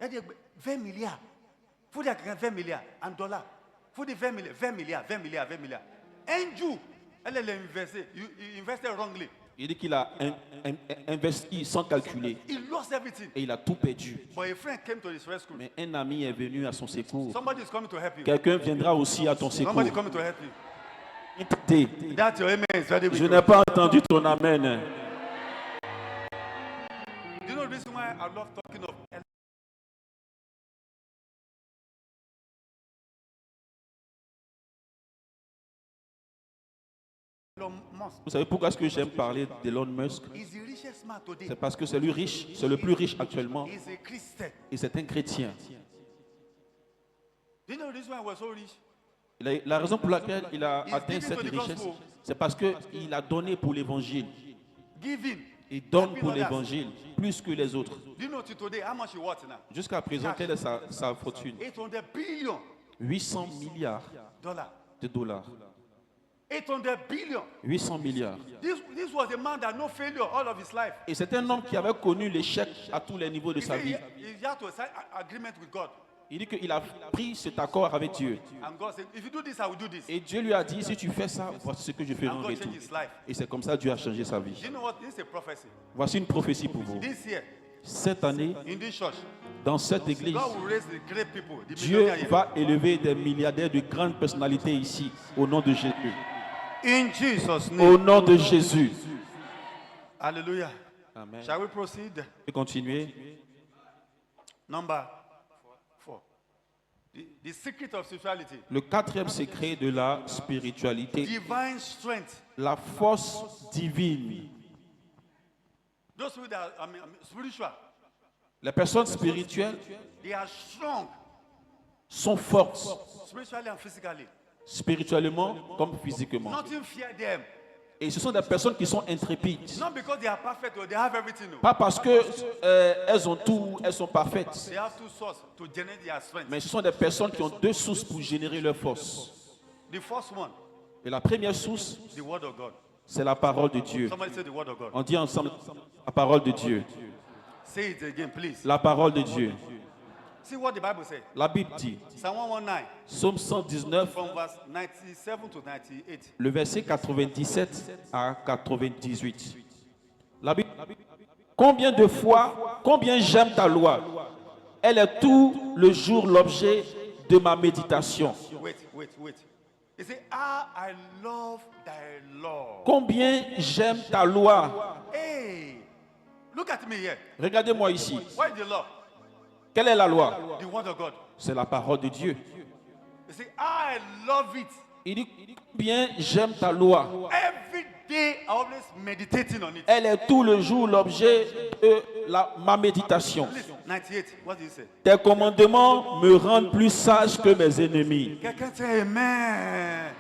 Aider 20 milliards. Il faut dire à quelqu'un 20 milliards en dollars. Il faut dire 20 milliards, 20 milliards, 20 milliards, 20 milliards. Un jour, elle est investée. Il investait wrongly. Il dit qu'il a investi sans calculer. He lost everything. Et il a tout perdu. But a friend came to his rescue. Mais un ami est venu à son secours. Somebody is coming to help you. Quelqu'un viendra aussi à ton secours. Somebody is coming to help you. That's your amen. Je n'ai pas entendu ton amen. Do you know the reason why I love talking of Elon Musk? Vous savez pourquoi est-ce que j'aime parler d'Elon Musk? He's the richest man today. C'est parce que c'est lui riche, c'est le plus riche actuellement. He's a Christian. Et c'est un chrétien. Do you know the reason why we're so rich? La raison pour laquelle il a atteint cette richesse, c'est parce qu'il a donné pour l'évangile. Giving. Il donne pour l'évangile plus que les autres. Do you know today how much he worth now? Jusqu'à présent, quelle est sa fortune? 800 billion 800 milliards dollars. de dollars. 800 billion. 800 milliards. This was a man that no failure all of his life. Et c'est un homme qui avait connu l'échec à tous les niveaux de sa vie. He had to sign an agreement with God. Il dit qu'il a pris cet accord avec Dieu. And God said, if you do this, I will do this. Et Dieu lui a dit, si tu fais ça, voici ce que je ferai en And God retour. changed his life. Et c'est comme ça que Dieu a changé sa vie. Do you know what? This is a prophecy. Voici une prophétie pour vous. This year, Cette année, in this church, dans cette église, God will raise the great people, the Dieu millionaires. va élever des milliardaires de grandes personnalités ici, au nom de Jésus. In Jesus' Au name. nom de Jésus. Hallelujah. Amen. Shall we proceed? Et continuer. Number 4. The secret of spirituality. Le quatrième secret de la spiritualité, Divine strength. la force divine. Those who are spiritual, Les personnes spirituelles they are strong sont fortes, spiritually and physically. spirituellement comme physiquement. Nothing fear them. Et ce sont des personnes qui sont intrépides. Not because they are perfect or they have everything. No. Pas parce que elles ont tout, elles sont parfaites. They have two sources to generate their strength. Mais ce sont des personnes qui ont deux sources pour générer leur force. The first one, Et la première source, the word of God. c'est la parole de Dieu. Somebody say the word of God. On dit ensemble la parole de Dieu. Say it again, please. La parole de Dieu. See what the Bible says. La Bible dit, Psalm 119, Psaume 119, from verse 97 to 98. le verset 97 à 98. La Bible, combien de fois, combien j'aime ta loi. Elle est tout le jour l'objet de ma méditation. Wait. He said, I love thy law. Combien j'aime ta loi. Hey, look at me here. Regardez-moi ici. What is the law? Quelle est la loi? The word of God. C'est la parole de Dieu. He said, I love it. Il dit, combien j'aime ta loi. Every day I always meditating on it. Elle est tout le jour l'objet de ma méditation. Listen, 98. What do you say? Tes commandements me rendent plus sage que mes ennemis. Quelqu'un say amen.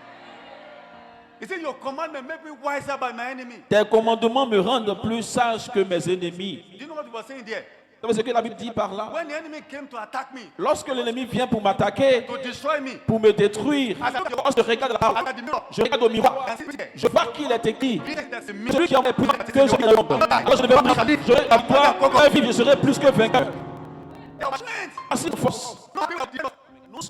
He said, your commandment make me wiser by my enemy. Tes commandements me rendent plus sage que mes ennemis. Do you know what he was saying there? Vous savez ce que la Bible dit par là? When the enemy came to attack me, Lorsque l'ennemi vient pour m'attaquer, to destroy me, pour me détruire, je regarde la parole, at the mirror, je regarde au miroir, I see there. je vois qu'il est écrit. There's a Celui miracle. qui en est plus que je ne l'homme. Alors je ne vais pas dire, je vais avoir vivre, je serai plus que vainqueur. Voici une force.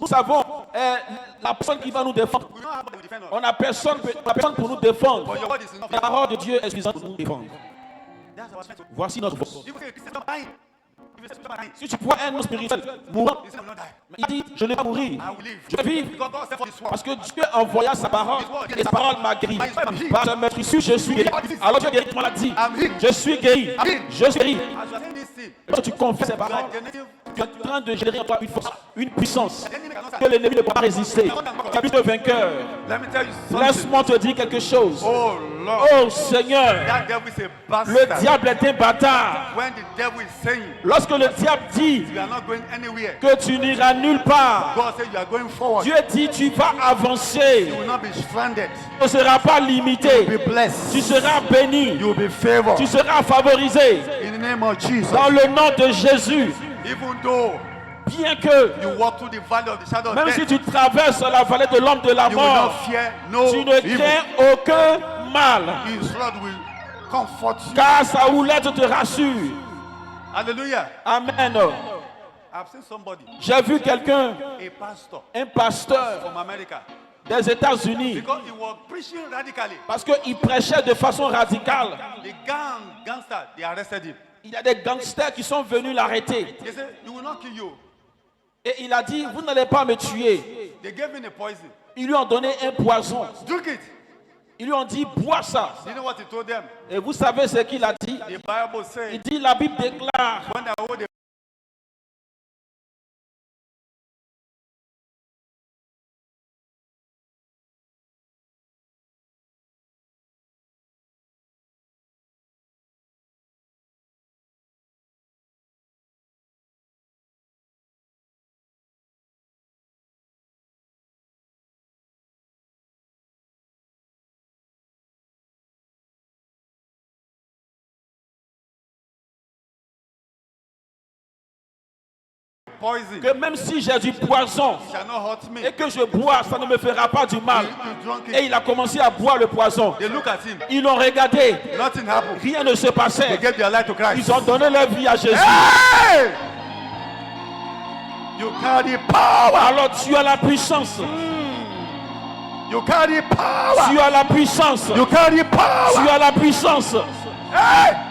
Nous savons, la personne qui va nous défendre, We don't have to defend us. on n'a personne pour nous défendre. But your word is enough. La parole de Dieu est suffisante pour nous défendre. That's our strength. Voici notre force. If you say Christian dying, if you say Christian dying, Si tu vois un homme spirituel mourant, he said, I will not die. il dit, je ne vais pas mourir, I will live. je vais vivre. Because God said for this one. Parce que Dieu envoya sa parole et sa parole m'a guéri. Par sa maîtrise, je suis guéri. Alors Dieu guérit de maladie. Je suis guéri. Je suis guéri. As you are saying this thing, Quand tu confies ces you are paroles, generating Tu es en train de générer en toi une force, une puissance que l'ennemi ne peut pas résister. Tu es plus de vainqueur. Let me tell you something. Laisse-moi te dire quelque chose. Oh Lord. Oh Seigneur, That devil is a bastard. le diable est un bâtard. When the devil is saying Lorsque le diable dit you are not going anywhere, que tu n'iras nulle part, God said you are going forward. Dieu dit tu vas avancer. You will not be stranded. Tu ne seras pas limité. Be blessed. Tu seras béni. You will be favored. Tu seras favorisé. In the name of Jesus. Dans le nom de Jésus. Even though Bien que, you walk through the valley of the shadow of même death, si tu traverses la vallée de l'ombre de la you will not mort, fear no tu ne evil. crains aucun mal. His Lord will comfort you. Car sa houlette te rassure. Hallelujah. Amen. I've seen somebody, J'ai vu quelqu'un, a pastor un pasteur from America, des États-Unis, because he was preaching radically. parce qu'il prêchait de façon radicale. The gangsters, they arrested him. Il y a des gangsters qui sont venus l'arrêter. They said, "You will not kill you." Et il a dit, vous n'allez pas me tuer. They gave him a poison. Ils lui ont donné un poison. Drink it. Ils lui ont dit, bois ça. You know what he told them? Et vous savez ce qu'il a dit? The Bible Il says, dit, la Bible déclare, when I hold the poison, que même si j'ai du poison it shall not hurt me. et que je bois, ça ne me fera pas du mal. You drunk Et it. il a commencé à boire le poison. They look at him. Ils l'ont regardé. Nothing happened. Rien ne se They passait. gave their life to Christ. Ils ont donné leur vie à Jésus. Hey! You carry power. Alors tu as la puissance. You carry power. Tu as la puissance. You carry power. Tu as la puissance. Hey!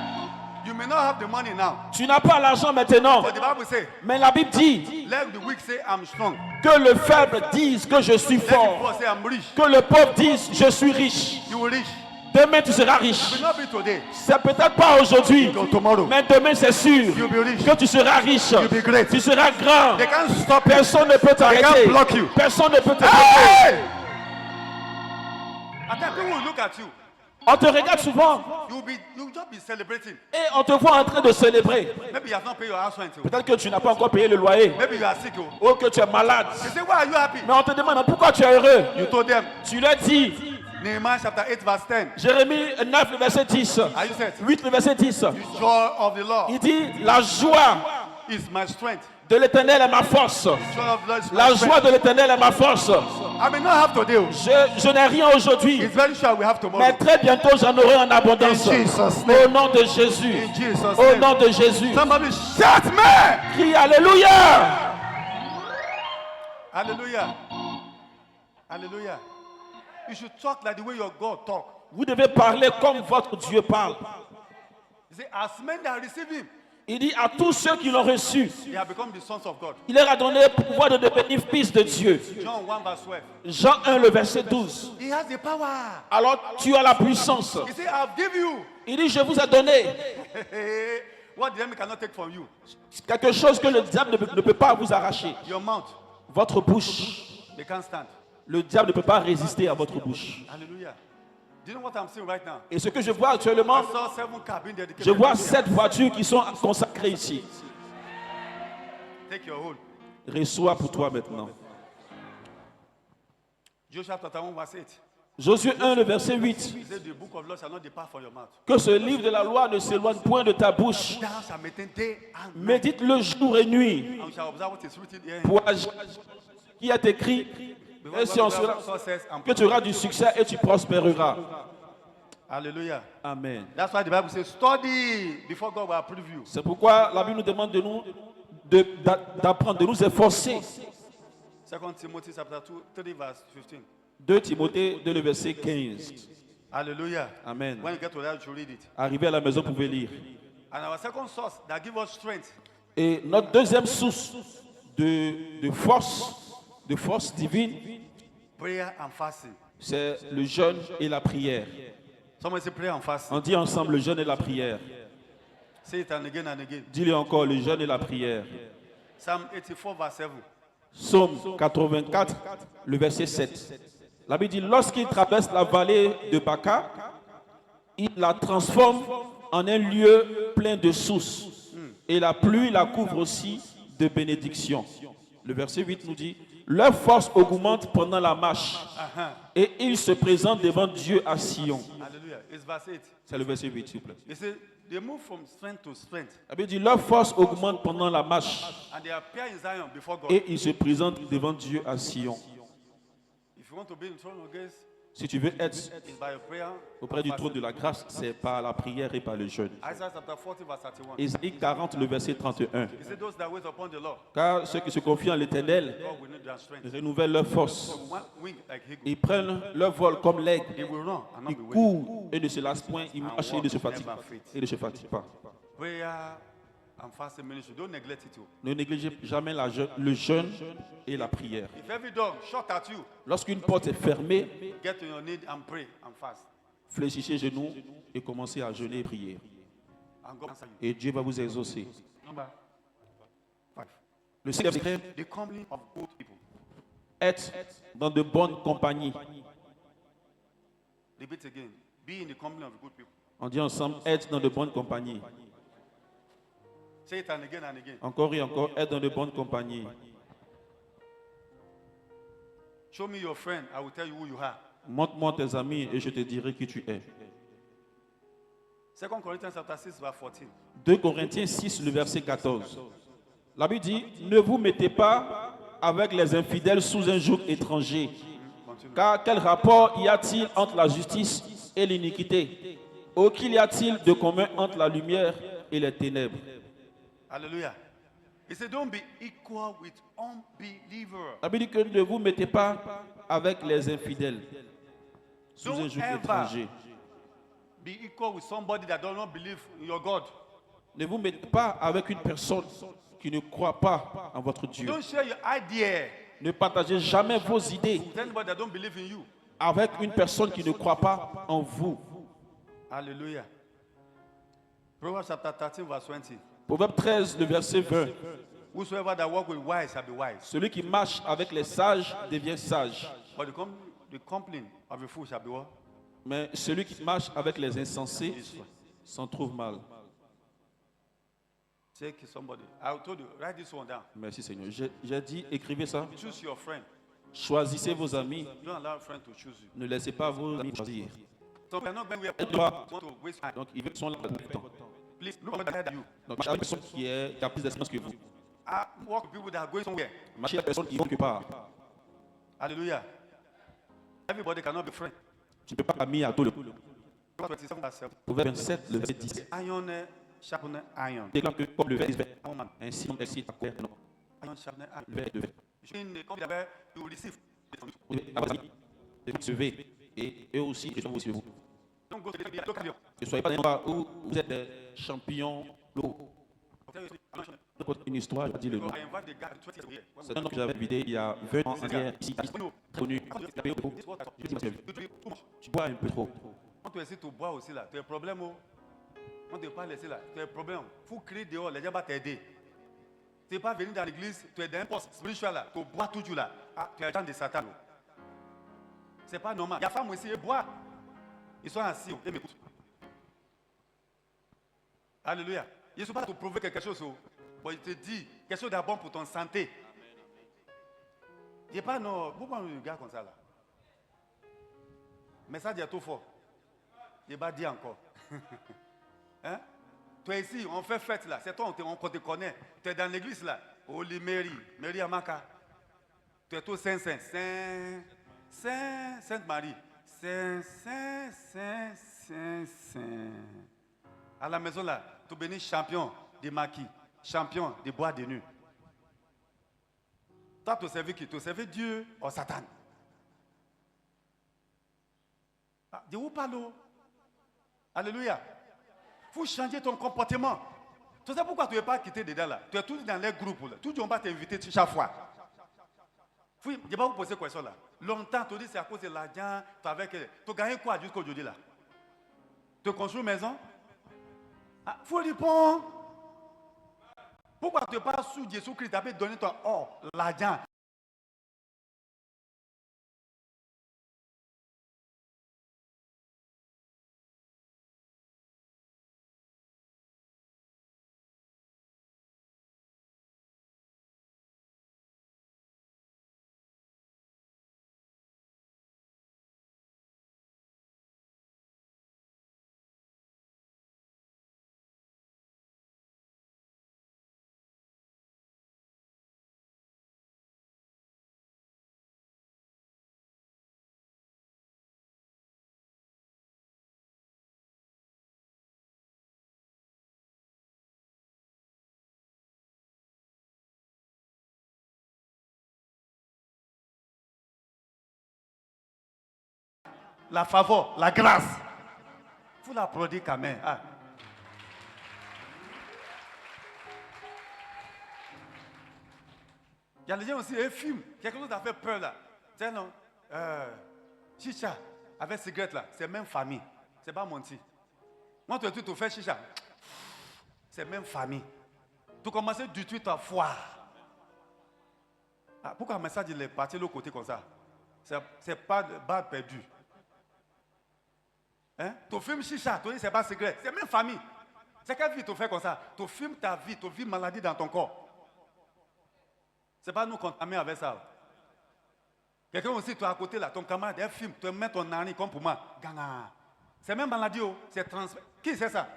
You may not have the money now, Tu n'as pas l'argent maintenant. but the Bible says, Mais la Bible dit let the weak say I'm strong. que le faible dise que je suis Let the fort. poor say I'm rich. Que le pauvre dise je suis riche. You will reach. Demain tu seras It will riche. not be today. C'est peut-être pas aujourd'hui. Go tomorrow. Mais demain c'est sûr You'll be rich. que tu seras riche. You'll be great. Tu seras grand. They can't stop you. Personne ne peut They can't t'arrêter. block you. Personne ne peut te bloquer. Hey! At times people will look at you. On te regarde souvent You'll just be celebrating. et on te voit en train de célébrer. Maybe you have not paid your house rent. Peut-être que tu n'as pas encore payé le loyer. Maybe you are sick. Oh. Ou que tu es malade. They say, why are you happy? Mais on te demande pourquoi tu es heureux. You told them, Tu leur dis, Nehemiah chapter 8 verse 10. Jérémie 9, le verset 10. Are you set? 8, le verset 10. The joy of the Lord Il dit, la joie is my strength. de l'éternel est ma force. The joy of the Lord is my La strength. joie de l'éternel est ma force. I may not have today. Oh. Je n'ai rien aujourd'hui. It's very sure we have tomorrow. Mais très bientôt, j'en aurai en abondance. In Jesus' name. Au nom de Jésus. In Jesus' Au name. nom de Jésus. Somebody shout me! Crie Alléluia. Hallelujah. Hallelujah. You should talk like the way your God talk. Vous devez parler comme votre Dieu parle. He said, as men that receive him, Il dit à tous ceux qui l'ont reçu, they have become the sons of God. il leur a donné le pouvoir de devenir fils de Dieu. John 1 verse 12. Jean 1, le verset 12. He has the power. Alors tu as la puissance. He said, I've given you Il dit, je vous ai donné what the enemy cannot take from you. quelque chose que le diable ne peut pas vous arracher. Your mouth. Votre bouche. They can't stand. Le diable ne peut pas résister à votre bouche. Hallelujah. Do you know what I'm seeing right now? Et ce que je vois actuellement, I saw 7 cars being dedicated. je vois 7 voitures qui sont consacrées ici. Take your hold. Reçois pour toi maintenant. Joshua chapter 1 verse 8. Josué 1, le verset 8. He said, the book of law shall not depart from your mouth. Que ce livre de la loi ne s'éloigne point de ta bouche. Thou shalt meditate day and night. Médite-le jour et nuit. And shall observe what is written here. Pour agir qui est écrit. Et si on sera, que tu auras du succès et tu prospéreras. Hallelujah. Amen. That's why the Bible says, study before God will approve you. C'est pourquoi la Bible nous demande de nous d'apprendre, de nous efforcer. 2 Timothy chapter 2, 3 verse 15. 2 Timothée 2, le verset 15. Hallelujah. Amen. When you get to that, you read it. Arrivé à la maison, vous pouvez lire. And our second source that gives us strength Et notre deuxième source de force divine, prayer and fasting. c'est le jeûne et la prière. Someone say prayer and fasting. On dit ensemble le jeûne et la prière. Say it and again and again. Dis-le encore, le jeûne et la prière. Psalm 84, verse 7. Psaume 84, le verset 7. La Bible dit, lorsqu'il traverse la vallée de Baca, il la transforme en un lieu plein de sources. Et la pluie la couvre aussi de bénédictions. Le verset 8 nous dit, leur force augmente pendant la marche. Et ils se présentent devant Dieu à Sion. Hallelujah. It's verse 8. C'est le verset 8, s'il vous plaît. You see, they move from strength to strength. La Bible dit, leur force augmente pendant la marche. And they appear in Zion before God. Et ils se présentent devant Dieu à Sion. If you want to be in the throne of grace, Si tu veux être it's by your prayer. auprès du trône de la grâce, c'est par la prière et par le jeûne. Isaiah chapter 40, verse 31. Isaïe 40, le verset 31. He said, those that wait upon the Lord, Car ceux qui se confient en l'Éternel God will need their strength. renouvellent leur force. One wing like eagle. Ils prennent leur vol comme l'aigle. They will run and not Ils be weary. courent et ne se lassent point. Ils marchent et ne se fatiguent pas. Prayer and fasting ministry, don't neglect it. Ne négligez jamais le jeûne et la prière. If every door shut at you, Lorsqu'une porte est fermée, get on your knees and pray and fast. fléchissez les genoux et commencez à jeûner et prier. And God answer you. Et Dieu va vous exaucer. Number 5. Le cinquième secret, The company of good people. être dans de bonnes compagnies. Repeat again. Be in the company of good people. On dit ensemble, être dans de bonnes compagnies. Say it and again. Encore et encore, être dans de bonnes compagnies. Show me your friend, I will tell you who you are. Montre-moi tes amis et je te dirai qui tu es. 2 Corinthians chapter 6, verse 14. 2 Corinthiens 6, le verset 14. La Bible dit, ne vous mettez pas avec les infidèles sous un joug étranger. Continue. Car quel rapport y a-t-il entre la justice et l'iniquité? Ou qu'il y a-t-il de commun entre la lumière et les ténèbres? Hallelujah. He said, don't be equal with unbelievers. La Bible dit que ne vous mettez pas avec les infidèles sous un Don't joug ever étranger. be equal with somebody that does not believe in your God. Ne vous mettez pas avec une personne qui ne croit pas en votre Dieu. Don't share your idea Ne partagez jamais vos idées with anybody that don't believe in you. avec une personne qui ne croit pas en vous. Hallelujah. Proverbs chapter 13, verse 20. Proverbe 13, le verset 20. Whosoever that walk with wise shall be wise. Celui qui marche avec les sages devient sage. But the company of a fool shall be what? Mais celui qui marche avec les insensés s'en trouve mal. Take somebody. I told you, write this one down. Merci Seigneur. J'ai dit, écrivez ça. Choose your friend. Choisissez vos amis. Don't allow a friend to choose you. Ne laissez pas vos amis choisir. So we are not going where Êtes people droit. want to waste time. Donc, ils sont là tout le temps. Please look at you. Donc, marchez avec une personne qui a plus d'expérience que vous. I work with people that are going somewhere. Marchez avec personne qui vont quelque part. Hallelujah. Everybody cannot be friend. Tu ne peux pas ami à tout le monde. Proverbs 27, verse 7. Proverbe 27, le verset 10. Iron sharpen iron. Déclare que comme le verre est Woman. ainsi on excite la colère. Non, Iron sharpen iron. le verre est de verre. In the company where you will receive. Vous devez avoir des amis, de vous recevoir et eux aussi reçoivent aussi de vous. Don't go to the local. Ne soyez pas dans un endroit où vous êtes des champions locaux. Une histoire, je dis le nom. I invite the guy 20 years ago. C'est un homme que j'avais vidé il y a 20 ans en arrière, ici, très connu. Il avait beaucoup. Je dis, monsieur, tu bois un peu trop. Quand tu essaies de boire aussi là, tu as un problème. Quand tu ne pas laissé là, tu as un problème. Il faut crier dehors, les gens vont t'aider. Tu n'es pas venu dans l'église, tu es dans un poste spirituel là, tu bois toujours là. Ah, tu es agent de Satan. C'est pas normal. Il y a femmes aussi, elles boivent. Ils sont assis, ils m'écoutent. Alléluia. Ils ne sont pas là pour prouver quelque chose. Bon, il te dit quelque chose de bon pour ton santé. Il n'est pas non. Pourquoi on regarde comme ça là? Mais ça dit trop fort. Il va dire encore. Hein? Tu es ici, on fait fête là. C'est toi, on te connaît. Tu es dans l'église là. Holy Mary, Mary Amaka. Tu es tout Saint, Sainte Marie. Saint. À la maison là, tu bénis champion de maquis, champion de bois de nuit. Toi, tu servis qui? Tu servis Dieu ou Satan? Ah, de où parle? Alléluia. Il faut changer ton comportement. Tu sais pourquoi tu ne veux pas quitter dedans là? Tu es toujours dans les groupes là. Tout le monde va t'inviter chaque fois. Je ne vais pas vous poser cette question là. Longtemps, tu dis c'est à cause de l'argent. Tu gagnes quoi jusqu'à aujourd'hui là? Tu construis une maison? Il faut répondre. Pourquoi tu pas sous Jésus-Christ, tu peux donner ton or, l'argent? La faveur, la grâce. Il faut l'applaudir quand même. Ah. Il y a des gens aussi, un film, quelque chose qui a fait peur là. Tiens, non, chicha, avec cigarette là, c'est même famille. C'est pas menti. Moi, tu fais chicha, c'est même famille. Tu commences du tout à foi. Ah, pourquoi le message il est parti de l'autre côté comme ça? C'est pas de balle perdue. Hein? Tu filmes chicha, tu dis c'est pas secret, c'est même famille. C'est quelle vie tu fais comme ça? Tu filmes ta vie, tu vis maladie dans ton corps. C'est pas nous contaminer avec ça. Quelqu'un aussi, tu es à côté là, ton camarade, il filme, tu mets ton nani comme pour moi. Gana. C'est même maladie, c'est transfert. Qui c'est ça?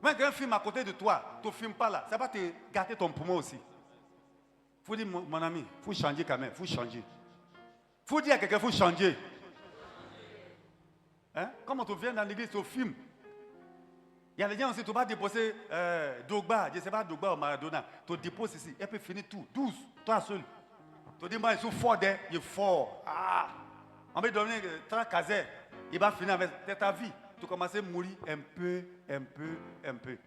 Même quelqu'un filme à côté de toi, tu ne filmes pas là, ça va te gâter ton poumon aussi. Il faut dire, mon ami, il faut changer quand même, il faut changer. Il faut dire à quelqu'un, il faut changer. Hein? Comment tu viens dans l'église, tu filmes. Il y a des gens aussi, tu vas déposer Drogba, je ne sais pas Drogba ou Maradona, tu déposes ici, et puis finir tout, 12, toi seul. Tu dis, moi, je suis fort, il est fort. Ah! On va donner 30 cases, il va finir avec ta vie. Tu commences à mourir un peu, un peu, un peu.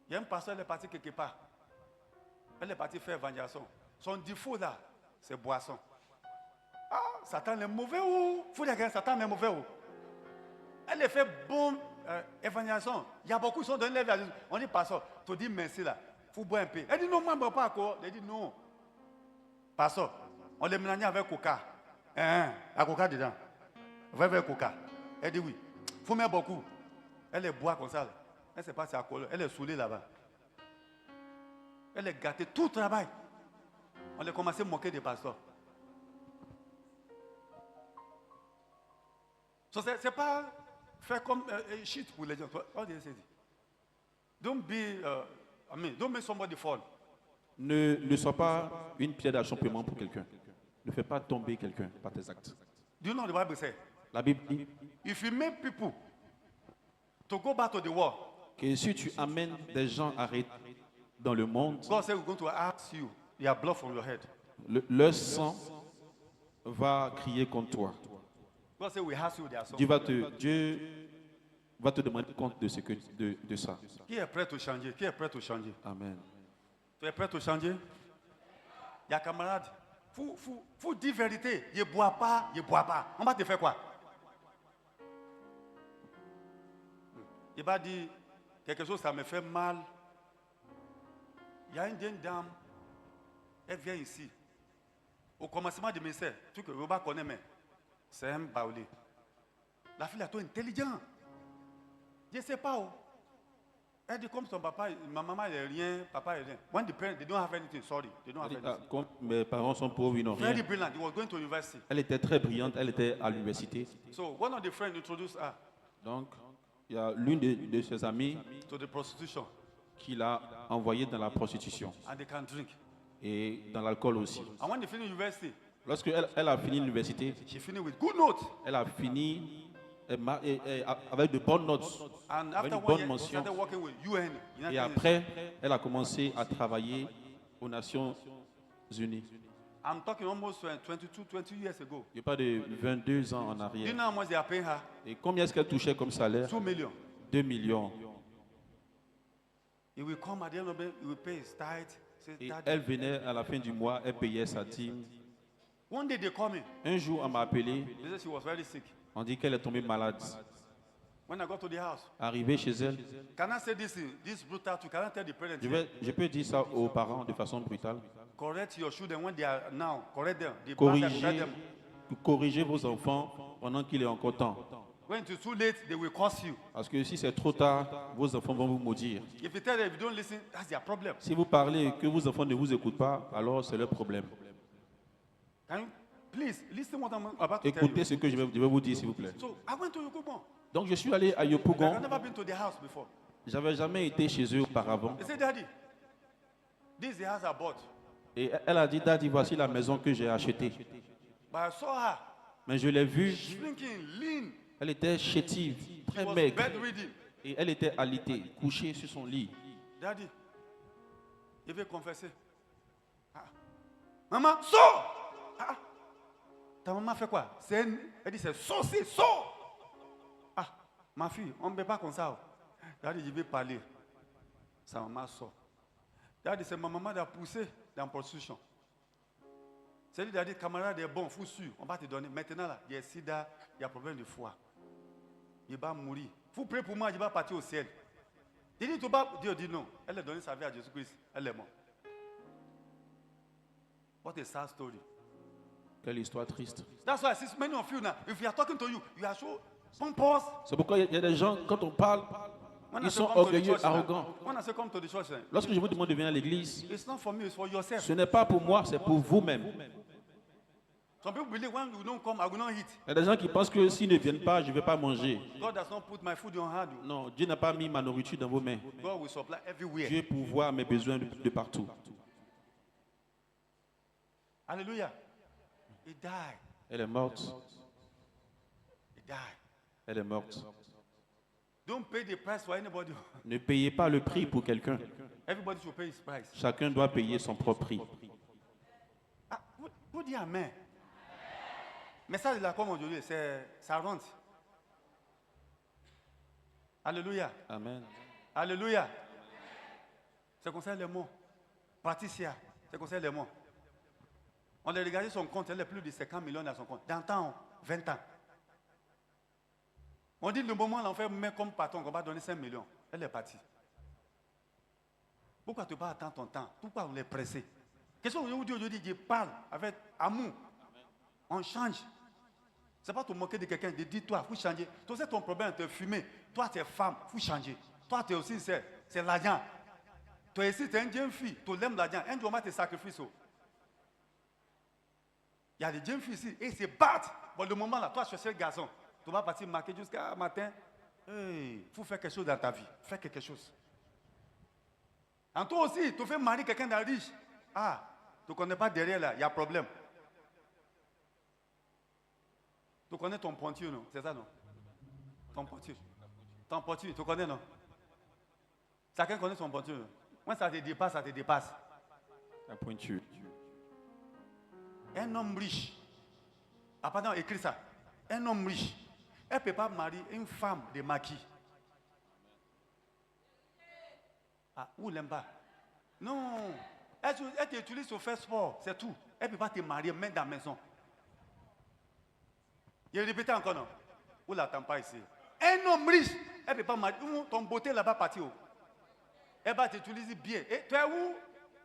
Il y a un pasteur, elle est parti quelque part. Elle est partie faire évangélisation. Son défaut là, c'est boisson. Ah, Satan est mauvais ou? Il faut dire que Satan est mauvais ou? Elle a fait bon évangélisation. Il y a beaucoup qui sont donnés l'évangélisation. On dit, pasteur, tu dis merci là. Il faut boire un peu. Elle dit, non, moi, je ne bois pas encore. Elle dit, non. Pasteur, on les mélange avec coca. La coca dedans. Va avec coca. Elle dit, oui. Il faut mettre beaucoup. Elle est boire comme ça. Là. Elle ne sait pas si c'est alcool. Elle est saoulée là-bas. Elle est gâtée. Tout le travail. On a commencé à moquer des pasteurs. So, c'est pas faire comme shit pour les gens. Don't be somebody fall. Ne sois pas une pierre d'achoppement pour quelqu'un. Ne fais pas tomber quelqu'un par tes actes. Do you know what the Bible says? La Bible dit If you make people to go back to the world, que si tu amènes des gens à dans le monde, God said we're going to ask you, you have blood from your head. Leur sang va crier contre toi. God said we ask you their son. Dieu va te demander compte de ça. Qui est prêt à changer? Qui est prêt à changer? Amen. Tu es prêt à changer? Il y a camarade. Faut dire vérité. Il ne boit pas, il ne boit pas. On va te faire quoi? Il va dire quelque chose, ça me fait mal. Il y a une dame, elle vient ici. Au commencement du ministère, tout que Roba connaît, mais c'est un baoulé. La fille est trop intelligente. Je ne sais pas où. Elle dit comme son papa, ma maman n'a rien, papa n'a rien. When the parents, they don't have anything, sorry. They don't have anything. Comme mes parents sont pauvres, ils n'ont rien. Very brilliant. He was going to university. Elle était très brillante, elle était à l'université. So one of the friends introduced her. Donc, il y a l'une de ses amies to the prostitution. Qui l'a envoyée dans la prostitution. And they can drink. Et dans l'alcool aussi. And when they finish university, lorsqu'elle a fini l'université, she finished with good notes. Elle a fini avec de bonnes notes, and avec after une bonne she mention. started working with UN, Et après, elle a commencé à travailler aux Nations Unies. I'm talking almost 20 years ago. Il n'y a pas de 22 ans en arrière. Do you know how much they are paying her? Et combien est-ce qu'elle touchait comme salaire? 2 million. 2 millions. He will come at the end of it, he will pay his tithe. Et elle venait à la fin du mois, elle payait sa dîme. One day they call me. Un jour, on m'a appelé. They said she was very sick. On dit qu'elle est tombée malade. When I got to the house, Arrivé chez elle, can I say this brutal to? Can I tell the parents? je peux dire ça aux parents de façon brutale. Correct your children when they are now. Correct them. The bad that correct them. Corrigez vos enfants pendant qu'il est encore temps. When it's too late, they will curse you. Parce que si c'est trop tard, vos enfants vont vous maudire. If you tell them if you don't listen, that's their problem. Si vous parlez et que vos enfants ne vous écoutent pas, alors c'est leur problème. Can you please listen what I'm about to tell you? Écoutez ce que je vais vous dire, s'il vous plaît. So I went to Yokubon. Donc je suis allé à I've Yopougon. never been to their house before. J'avais jamais été chez eux auparavant. They said, Daddy, this is the house I bought. Et elle a dit, Daddy, voici la maison que j'ai achetée. But I saw her Mais je l'ai vue, shrinking, lean. elle était chétive, She très was maigre. bedridden. Et elle était alitée, couchée sur son lit. Daddy, il veut confesser. Ah. Maman, sors! Ah. Ta maman fait quoi? Elle dit, c'est sorcier, sors! Ah, ma fille, on ne peut pas comme ça. Daddy, je vais parler. Sa maman sort. Daddy, c'est ma maman qui a poussé dans la prostitution. C'est lui qui a dit, camarade est bon, fou sûr, on va te donner. Maintenant, là, il y a sida, il y a problème de foie. Il va mourir. Il faut prier pour moi, il va partir au ciel. Il dit, Dieu dit non. Elle a donné sa vie à Jésus-Christ. Elle est morte. What a sad story. Quelle histoire triste. That's why since many of you now, if we are talking to you, you are so pompous. C'est pourquoi il y a des gens, quand on parle, When I ils say sont come to the orgueilleux, church now, arrogants. when I say come to the church now, Lorsque je vous demande de venir à l'église, it's not for me, it's for yourself. ce n'est pas pour moi, c'est pour vous-même. Some people believe when you don't come, I will not eat. Il y a des gens qui pensent que s'ils ne viennent pas, je ne vais pas manger. God does not put my food in your hand. Non, Dieu n'a pas mis ma nourriture dans vos mains. God will supply everywhere. Dieu pourvoit mes besoins de partout. Hallelujah. He died. Elle est morte. He died. Elle est morte. Don't pay the price for anybody. Ne payez pas le prix pour quelqu'un. Everybody should pay his price. Chacun doit payer son propre prix. Ah, vous dites amen. Mais ça, là, comme aujourd'hui, ça rentre. Alléluia. Amen. Alléluia. C'est comme ça les mots. Patricia, c'est comme ça les mots. On a regardé son compte, elle a plus de 50 millions dans son compte. Dans le temps, 20 ans. On dit le moment où on fait mais comme patron, on va donner 5 millions. Elle est partie. Pourquoi tu ne pas attendre ton temps? Pourquoi on est pressé? Qu'est-ce qu'on vous dit aujourd'hui? Je parle avec amour. On change. Ce n'est pas te moquer de quelqu'un, de dire toi, il faut changer. Toi, c'est ton problème, tu es fumé. Toi, tu es femme, il faut changer. Toi, tu es aussi, c'est l'argent. Toi aussi, tu es une jeune fille, tu aimes l'argent. Un jour, on va te sacrifier. Il y a des jeunes filles ici, et ils se battent. Bon, le moment là, toi, chercher le garçon. Tu vas partir marquer jusqu'à matin. Il faut faire quelque chose dans ta vie. Fais quelque chose. En toi aussi, tu fais marier quelqu'un de riche. Ah, tu ne connais pas derrière là, il y a problème. Tu connais ton pointure, non? C'est ça, non? Ton pointure. Ton pointure, tu connais, non? Chacun connaît son pointure. Quand ça te dépasse, ça te dépasse. La pointure. Un homme riche. Ah, pardon, écris ça. Un homme riche. Elle ne peut pas marier une femme de maquis. Ah, ou l'aime pas? Non. Elle t'utilise au fait sport, c'est tout. Elle ne peut pas te marier même dans la maison. Je répète encore, non? Ou l'attends pas ici. Un homme riche, elle ne peut pas marier. Ton beauté là-bas partir. Elle va t'utiliser bien. Et tu es où?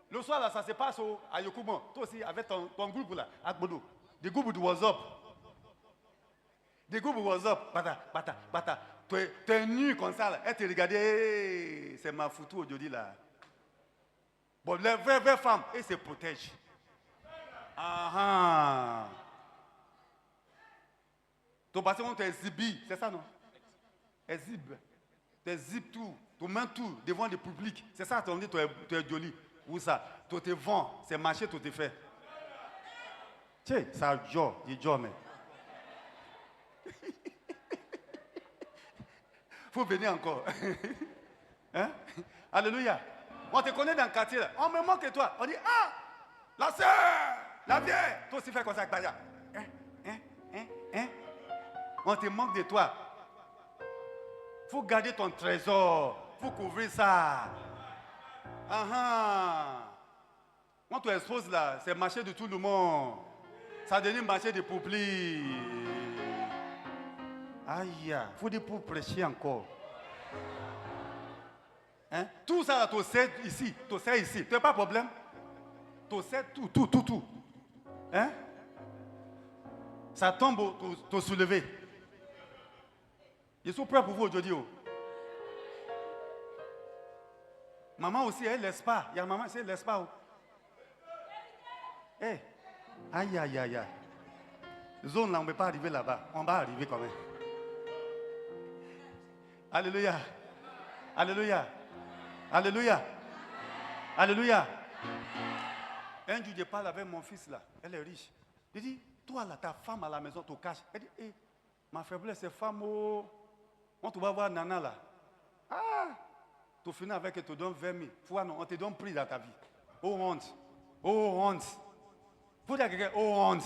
Le soir là, ça se passe à Yokubon. Toi aussi, avec ton groupe là, à Bodo. Des groupes de WhatsApp. Des groupes de WhatsApp. Bata. Tu es nu comme ça là. Elle te regarde. Hey, c'est ma photo aujourd'hui là. Bon, les vraies femmes, elles se protègent. Ah. Ton patron te exhibe, c'est ça non? Exhibe. Tu exhibes tout. Tu mets tout devant le public. C'est ça, tu dis, tu es joli. Où ça? Tu te vends, c'est marché, tu te fais. Tiens, ça joue, il joue, mais. Faut venir encore. Hein? Alléluia. On te connaît dans le quartier, là. On me manque de toi. On dit, ah, la sœur, la vieille. Toi aussi, fais comme ça avec Baya. On te manque de toi. Faut garder ton trésor. Faut couvrir ça. On te expose là, c'est le marché de tout le monde. Ça devient le marché de public. Aïe, il faut dire pour prêcher encore. Hein? Tout ça, tu sais ici, tu sais ici. Tu n'as pas de problème? Tu sais tout. Hein? Ça tombe, tu soulever. Je suis prêt pour vous aujourd'hui. Maman aussi, elle ne laisse pas. Il y a maman, elle ne laisse pas. Hey. Aïe. Zone là, on ne peut pas arriver là-bas. On va arriver quand même. Alléluia. Un jour, je parle avec mon fils là. Elle est riche. Je dis, toi là, ta femme à la maison te cache. Elle dit, hey, ma faiblesse, c'est femme. On te va voir Nana là. Ah! Tu finis avec, tu te donnes 20 000. Fois non, on te donne prix dans ta vie. Oh honte. Faut dire à quelqu'un, oh honte.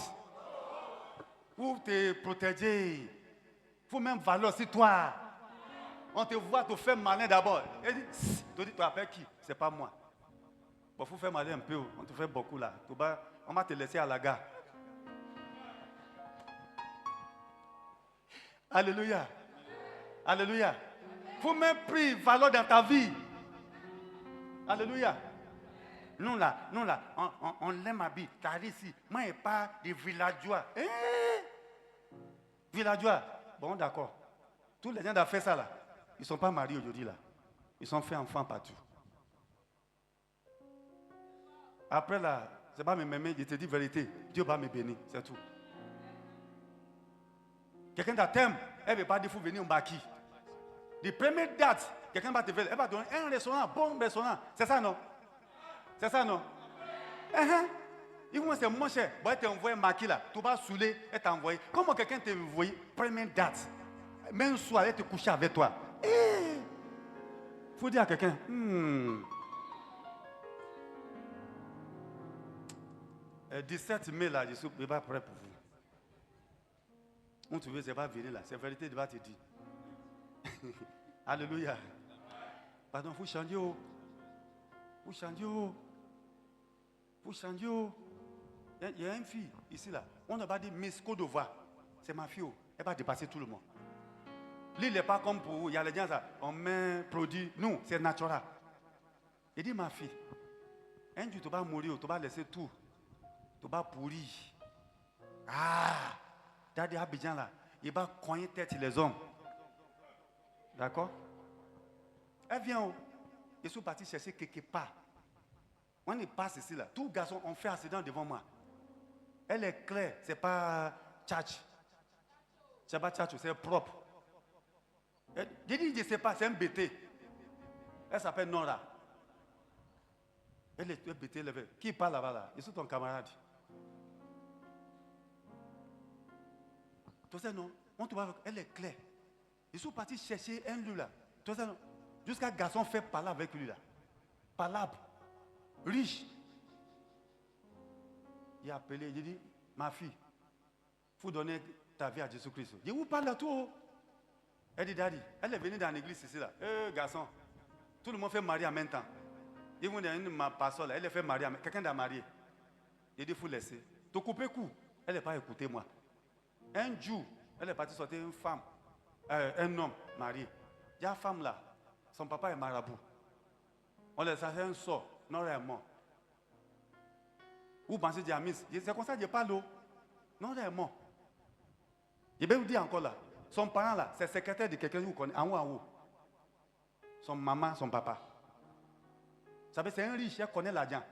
Pour te protéger. Faut même valoir sur toi. On te voit te faire malin d'abord. Elle dit, tu dis, tu appelles qui? C'est pas moi. Bon, faut faire malin un peu. On te fait beaucoup là. On va te laisser à la gare. Alléluia. Faut même prendre valeur dans ta vie. Alléluia. Nous là, on l'aime habiller. Car ici, moi, je ne pas des villageois. Villageois. Bon, d'accord. Tous les gens qui ont fait ça là, ils ne sont pas mariés aujourd'hui là. Ils sont fait enfants partout. Après là, c'est pas me m'aimer, je te dis vérité. Dieu va me bénir, c'est tout. Quelqu'un t'aime, elle ne veut pas dire qu'il faut venir au baki. Les premières dates, quelqu'un va te faire, elle va donner un restaurant, bon restaurant. C'est ça non? Il vous c'est moins cher. Bon, elle t'a envoyé un maquis là, tu vas saouler, elle t'a envoyé. Comment quelqu'un t'a envoyé première date? Même soir, elle te couche avec toi. Il faut dire à quelqu'un, 17 mai là, je suis pas prêt pour vous. On te veut, c'est pas venir là. C'est vérité, il va te dire. Alléluia. Pardon, il faut changer. Il y a une fille ici là. On n'a pas dit Miss Côte d'Ivoire. C'est ma fille. Elle va dépasser tout le monde. L'île n'est pas comme pour vous. Il y a les gens là. On met produit. Nous, c'est naturel. Il dit ma fille. Un jour, tu vas mourir. Tu vas laisser tout. Tu vas pourrir. Ah! Daddy Abidjan là. Il va cogner tête les hommes. D'accord? Elle vient. Je suis parti chercher quelque part. On y passe ici là. Tous les garçons ont fait accident devant moi. Elle est claire. C'est pas tchatch. C'est pas tchatch, c'est propre. Je dis, je ne sais pas, c'est un BT. Elle s'appelle Nora. Elle est BT élevée. Qui parle là-bas là? Je suis ton camarade. Tu sais non? On te voit, elle est claire. Je suis parti chercher un lieu là. Tu sais non? Jusqu'à garçon fait parler avec lui là. Palabre. Riche. Il a appelé, il dit, ma fille, il faut donner ta vie à Jésus-Christ. Je vous parle à tout. Elle dit, daddy, elle est venue dans l'église ici là. Garçon, tout le monde fait marier en même temps. Ils vont dire, ma pasteur là, elle est fait marier, quelqu'un a marié. Il dit, il faut laisser. Tu coupes coup. Elle n'est pas écoutée moi. Un jour, elle est partie sortir une femme, un homme marié. Il y a une femme là, son papa est marabout. On les a fait un sort, non réellement. Vous pensez que c'est comme ça que je parle. Non réellement. Je vais vous dire encore là, son parent là, c'est secrétaire de quelqu'un que vous connaissez, en haut. Son maman, son papa. Vous savez, c'est un riche, il connaît l'argent.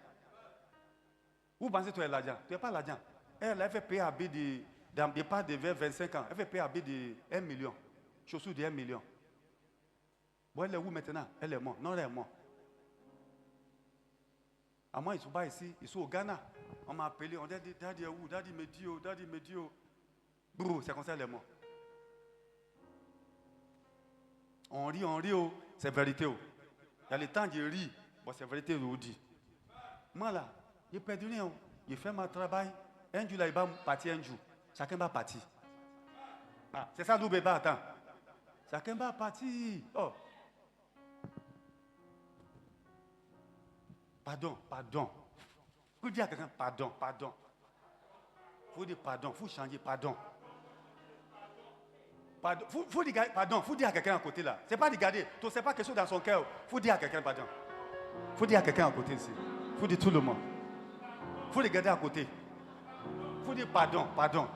Vous pensez que tu es l'argent? Tu n'es pas l'argent. Elle fait payer à B dans des pas de 25 ans. Elle fait payer à B de 1 million. Chaussures de 1 million. Bon, elle est où maintenant? Elle est morte. Non, elle est morte. À moi, ils ne sont pas ici. Ils sont au Ghana. On m'a appelé. On dit, Daddy est où? Daddy me dit, Daddy me dit. Brou, c'est comme ça, elle est morte. On rit, c'est vérité. Il y a le temps de rire. Bon, c'est vérité, je vous dis. Moi là, j'ai perdu rien. J'ai fait mon travail. Un jour là, il va partir un jour. Chacun va partir. Ah, c'est ça, nous, bébé, attends. Chacun va partir. Oh. Pardon. Vous dites à quelqu'un, pardon. Vous dites pardon, vous changer, pardon. Pardon, faut dire, pardon, faut dire à quelqu'un à côté là. C'est pas regarder. Tu sais pas quelque chose dans son cœur. Faut dire à quelqu'un pardon. Faut dire à quelqu'un à côté ici. Faut dire tout le monde. Faut regarder à côté. Faut dire pardon, pardon.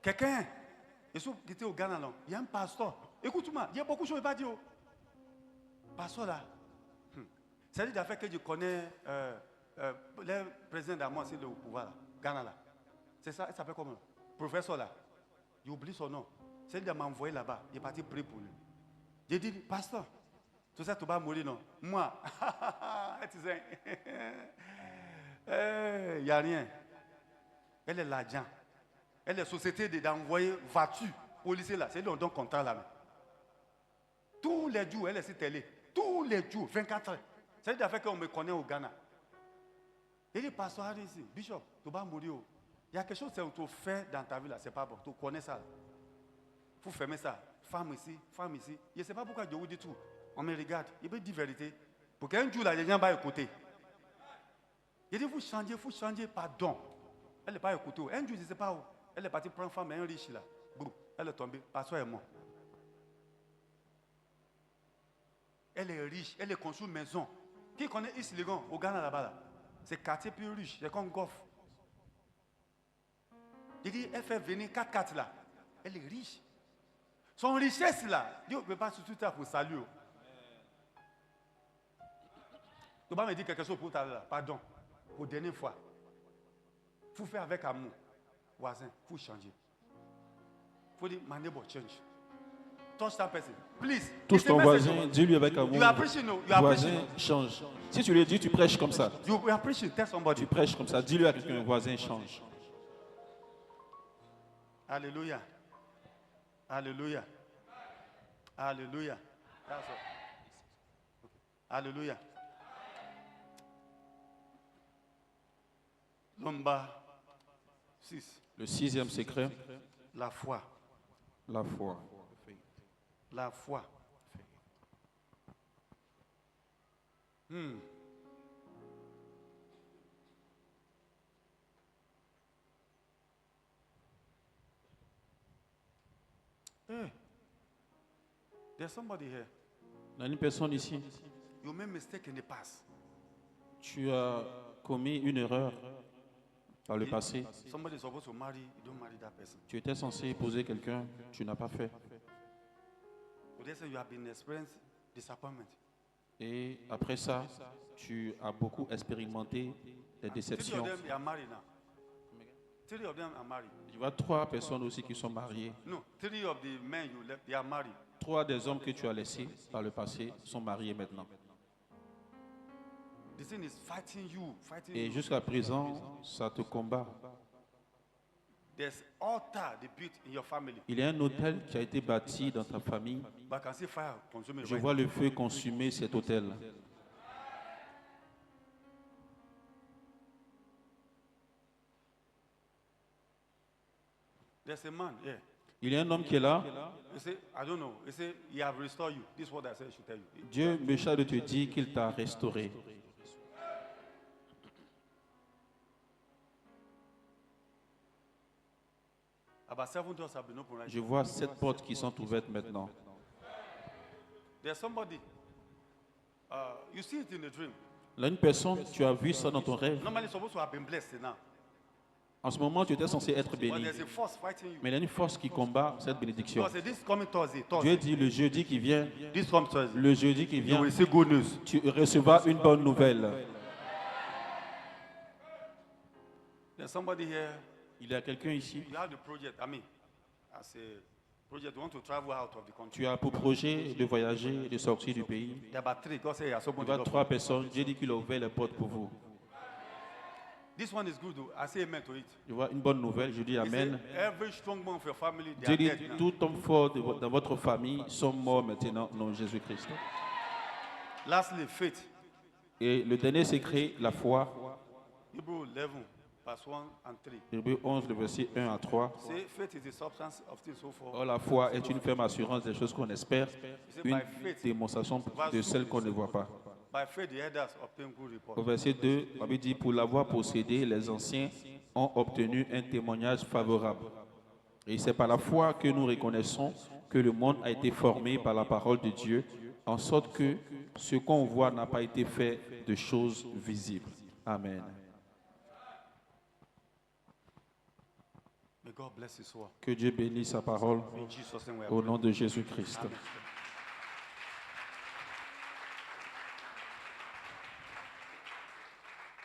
Quelqu'un, je suis qui était au Ghana là, il y a un pasteur. Écoute-moi, il y a beaucoup de choses que je ne vais pas dire. Pasteur là, c'est lui d'affaires que je connais, le président d'Amon, c'est le pouvoir là, Ghana là. C'est ça, il s'appelle comment? Professeur là. J'ai oublié son nom. C'est lui qui m'a envoyé là-bas, il est parti prier pour lui. J'ai dit, pasteur, tout ça, tu vas mourir non? Moi, tu sais, il n'y a rien. Elle est l'argent. Elle est société d'envoyer voiture au lycée là. C'est lui on donne contrat là. Tous les jours, elle est sur télé. Tous les jours, 24 heures. C'est d'affaire qu'on me connaît au Ghana. Il dit, pasteur, ici, Bishop, tu vas mourir. Il y a quelque chose que tu fais dans ta vie là, c'est pas bon. Tu connais ça. Il faut fermer ça. Femme ici, femme ici. Je ne sais pas pourquoi je vous dis tout. On me regarde. Il peut dire vérité. Pour qu'un jour là, les gens vont écouter. Il dit, il faut changer, pardon. Elle n'est pas écoutée. Un jour, je ne sais pas où. Elle est partie prendre une femme, un riche là. Boum, elle est tombée. Pasteur est mort. Elle est riche, elle est construite une maison. Qui connaît ici les gars, au Ghana là-bas là? C'est quartier plus riche, c'est comme Goff. Il dit, elle fait venir 4 là. Elle est riche. Son richesse là, Dieu ne peut pas se tout pour saluer. Tu vas me dire quelque chose pour ta là. Pardon, pour la dernière fois. Il faut faire avec amour. Voisin, il faut changer. Il faut dire, my neighbor, change. Touch that person. Please. Touche ton voisin, dis-lui avec amour. You are preaching, no? You are Voisin, preaching. change. Si tu le dis, tu prêches comme ça. You are preaching, tell somebody. Tu prêches comme ça. Dis-lui à quelqu'un, voisin, change. Alléluia. Alléluia. Alléluia. That's all. Alléluia. Number 6. Le 6e secret, La foi. la foi. La foi. Hey, there's somebody here. Il y a une personne ici. You made mistake in the past. Tu as commis une erreur par le passé. Somebody is supposed to marry, you don't marry that person. Tu étais censé épouser quelqu'un, tu n'as pas fait. Today say you have been experienced disappointment. Et après ça, tu as beaucoup expérimenté des 3 déceptions. of them they are married now. 3 of them are married. Il y a 3 personnes aussi qui sont mariées. No, 3 of the men you left, they are married. 3 des hommes que tu as laissés par le passé sont mariés maintenant. The thing is fighting you, fighting Et you. jusqu'à présent, ça te combat. There's altar they built in your family. Il y a un hôtel qui a été bâti dans ta famille. But I can see fire consuming. Je vois le feu consumer cet hôtel. There's a man here. Il y a un homme qui est là. He say, I don't know. He say, he have restored you. This is what I said I should tell you. Dieu me charge de te dire qu'il t'a restauré. About 7 doors have been opened right Je now. vois 7 portes qui sont ouvertes maintenant. There's somebody. You see it in the dream. Là, une personne, tu as vu ça dans ton rêve. Normally it's supposed to have been blessed now. En ce moment, tu étais censé être But béni. there's a force fighting you. Mais il y a une force qui combat cette bénédiction. God said, this coming Thursday, Dieu dit le jeudi qui vient, this comes Thursday. le jeudi qui You vient, will see good news. tu recevras une bonne nouvelle. There's somebody here. Il y a quelqu'un ici. You have the project. I mean, as a project, you want to travel out of the country. Tu as pour projet de voyager, de sortir du pays. There are about 3. God said, he has Il opened y the a door. 3 personnes. Dieu dit qu'il a ouvert les portes pour vous. This one is good. Though. I say amen to it. Je vois une bonne nouvelle. Je dis He Amen. said, every strong man of your family, they Dieu are dit dead now. tout homme fort dans votre famille sont morts maintenant, non Jésus-Christ. Lastly, faith. Et le dernier secret, la foi. Hebrew 11. verse 1 and 3. Hébreux 11, le verset 1 à 3. Say, faith is the substance of things hoped for. Or, la foi est une ferme assurance des choses qu'on espère, une démonstration de celles qu'on ne voit pas. By faith, the elders obtained good report. Au verset 2, la Bible dit, pour l'avoir possédé, les anciens ont obtenu un témoignage favorable. Et c'est par la foi que nous reconnaissons que le monde a été formé par la parole de Dieu, en sorte que ce qu'on voit n'a pas été fait de choses visibles. Amen. May God bless His word. Que Dieu bénisse sa parole In Jesus' name we are au praying. nom de Jésus-Christ. Amen.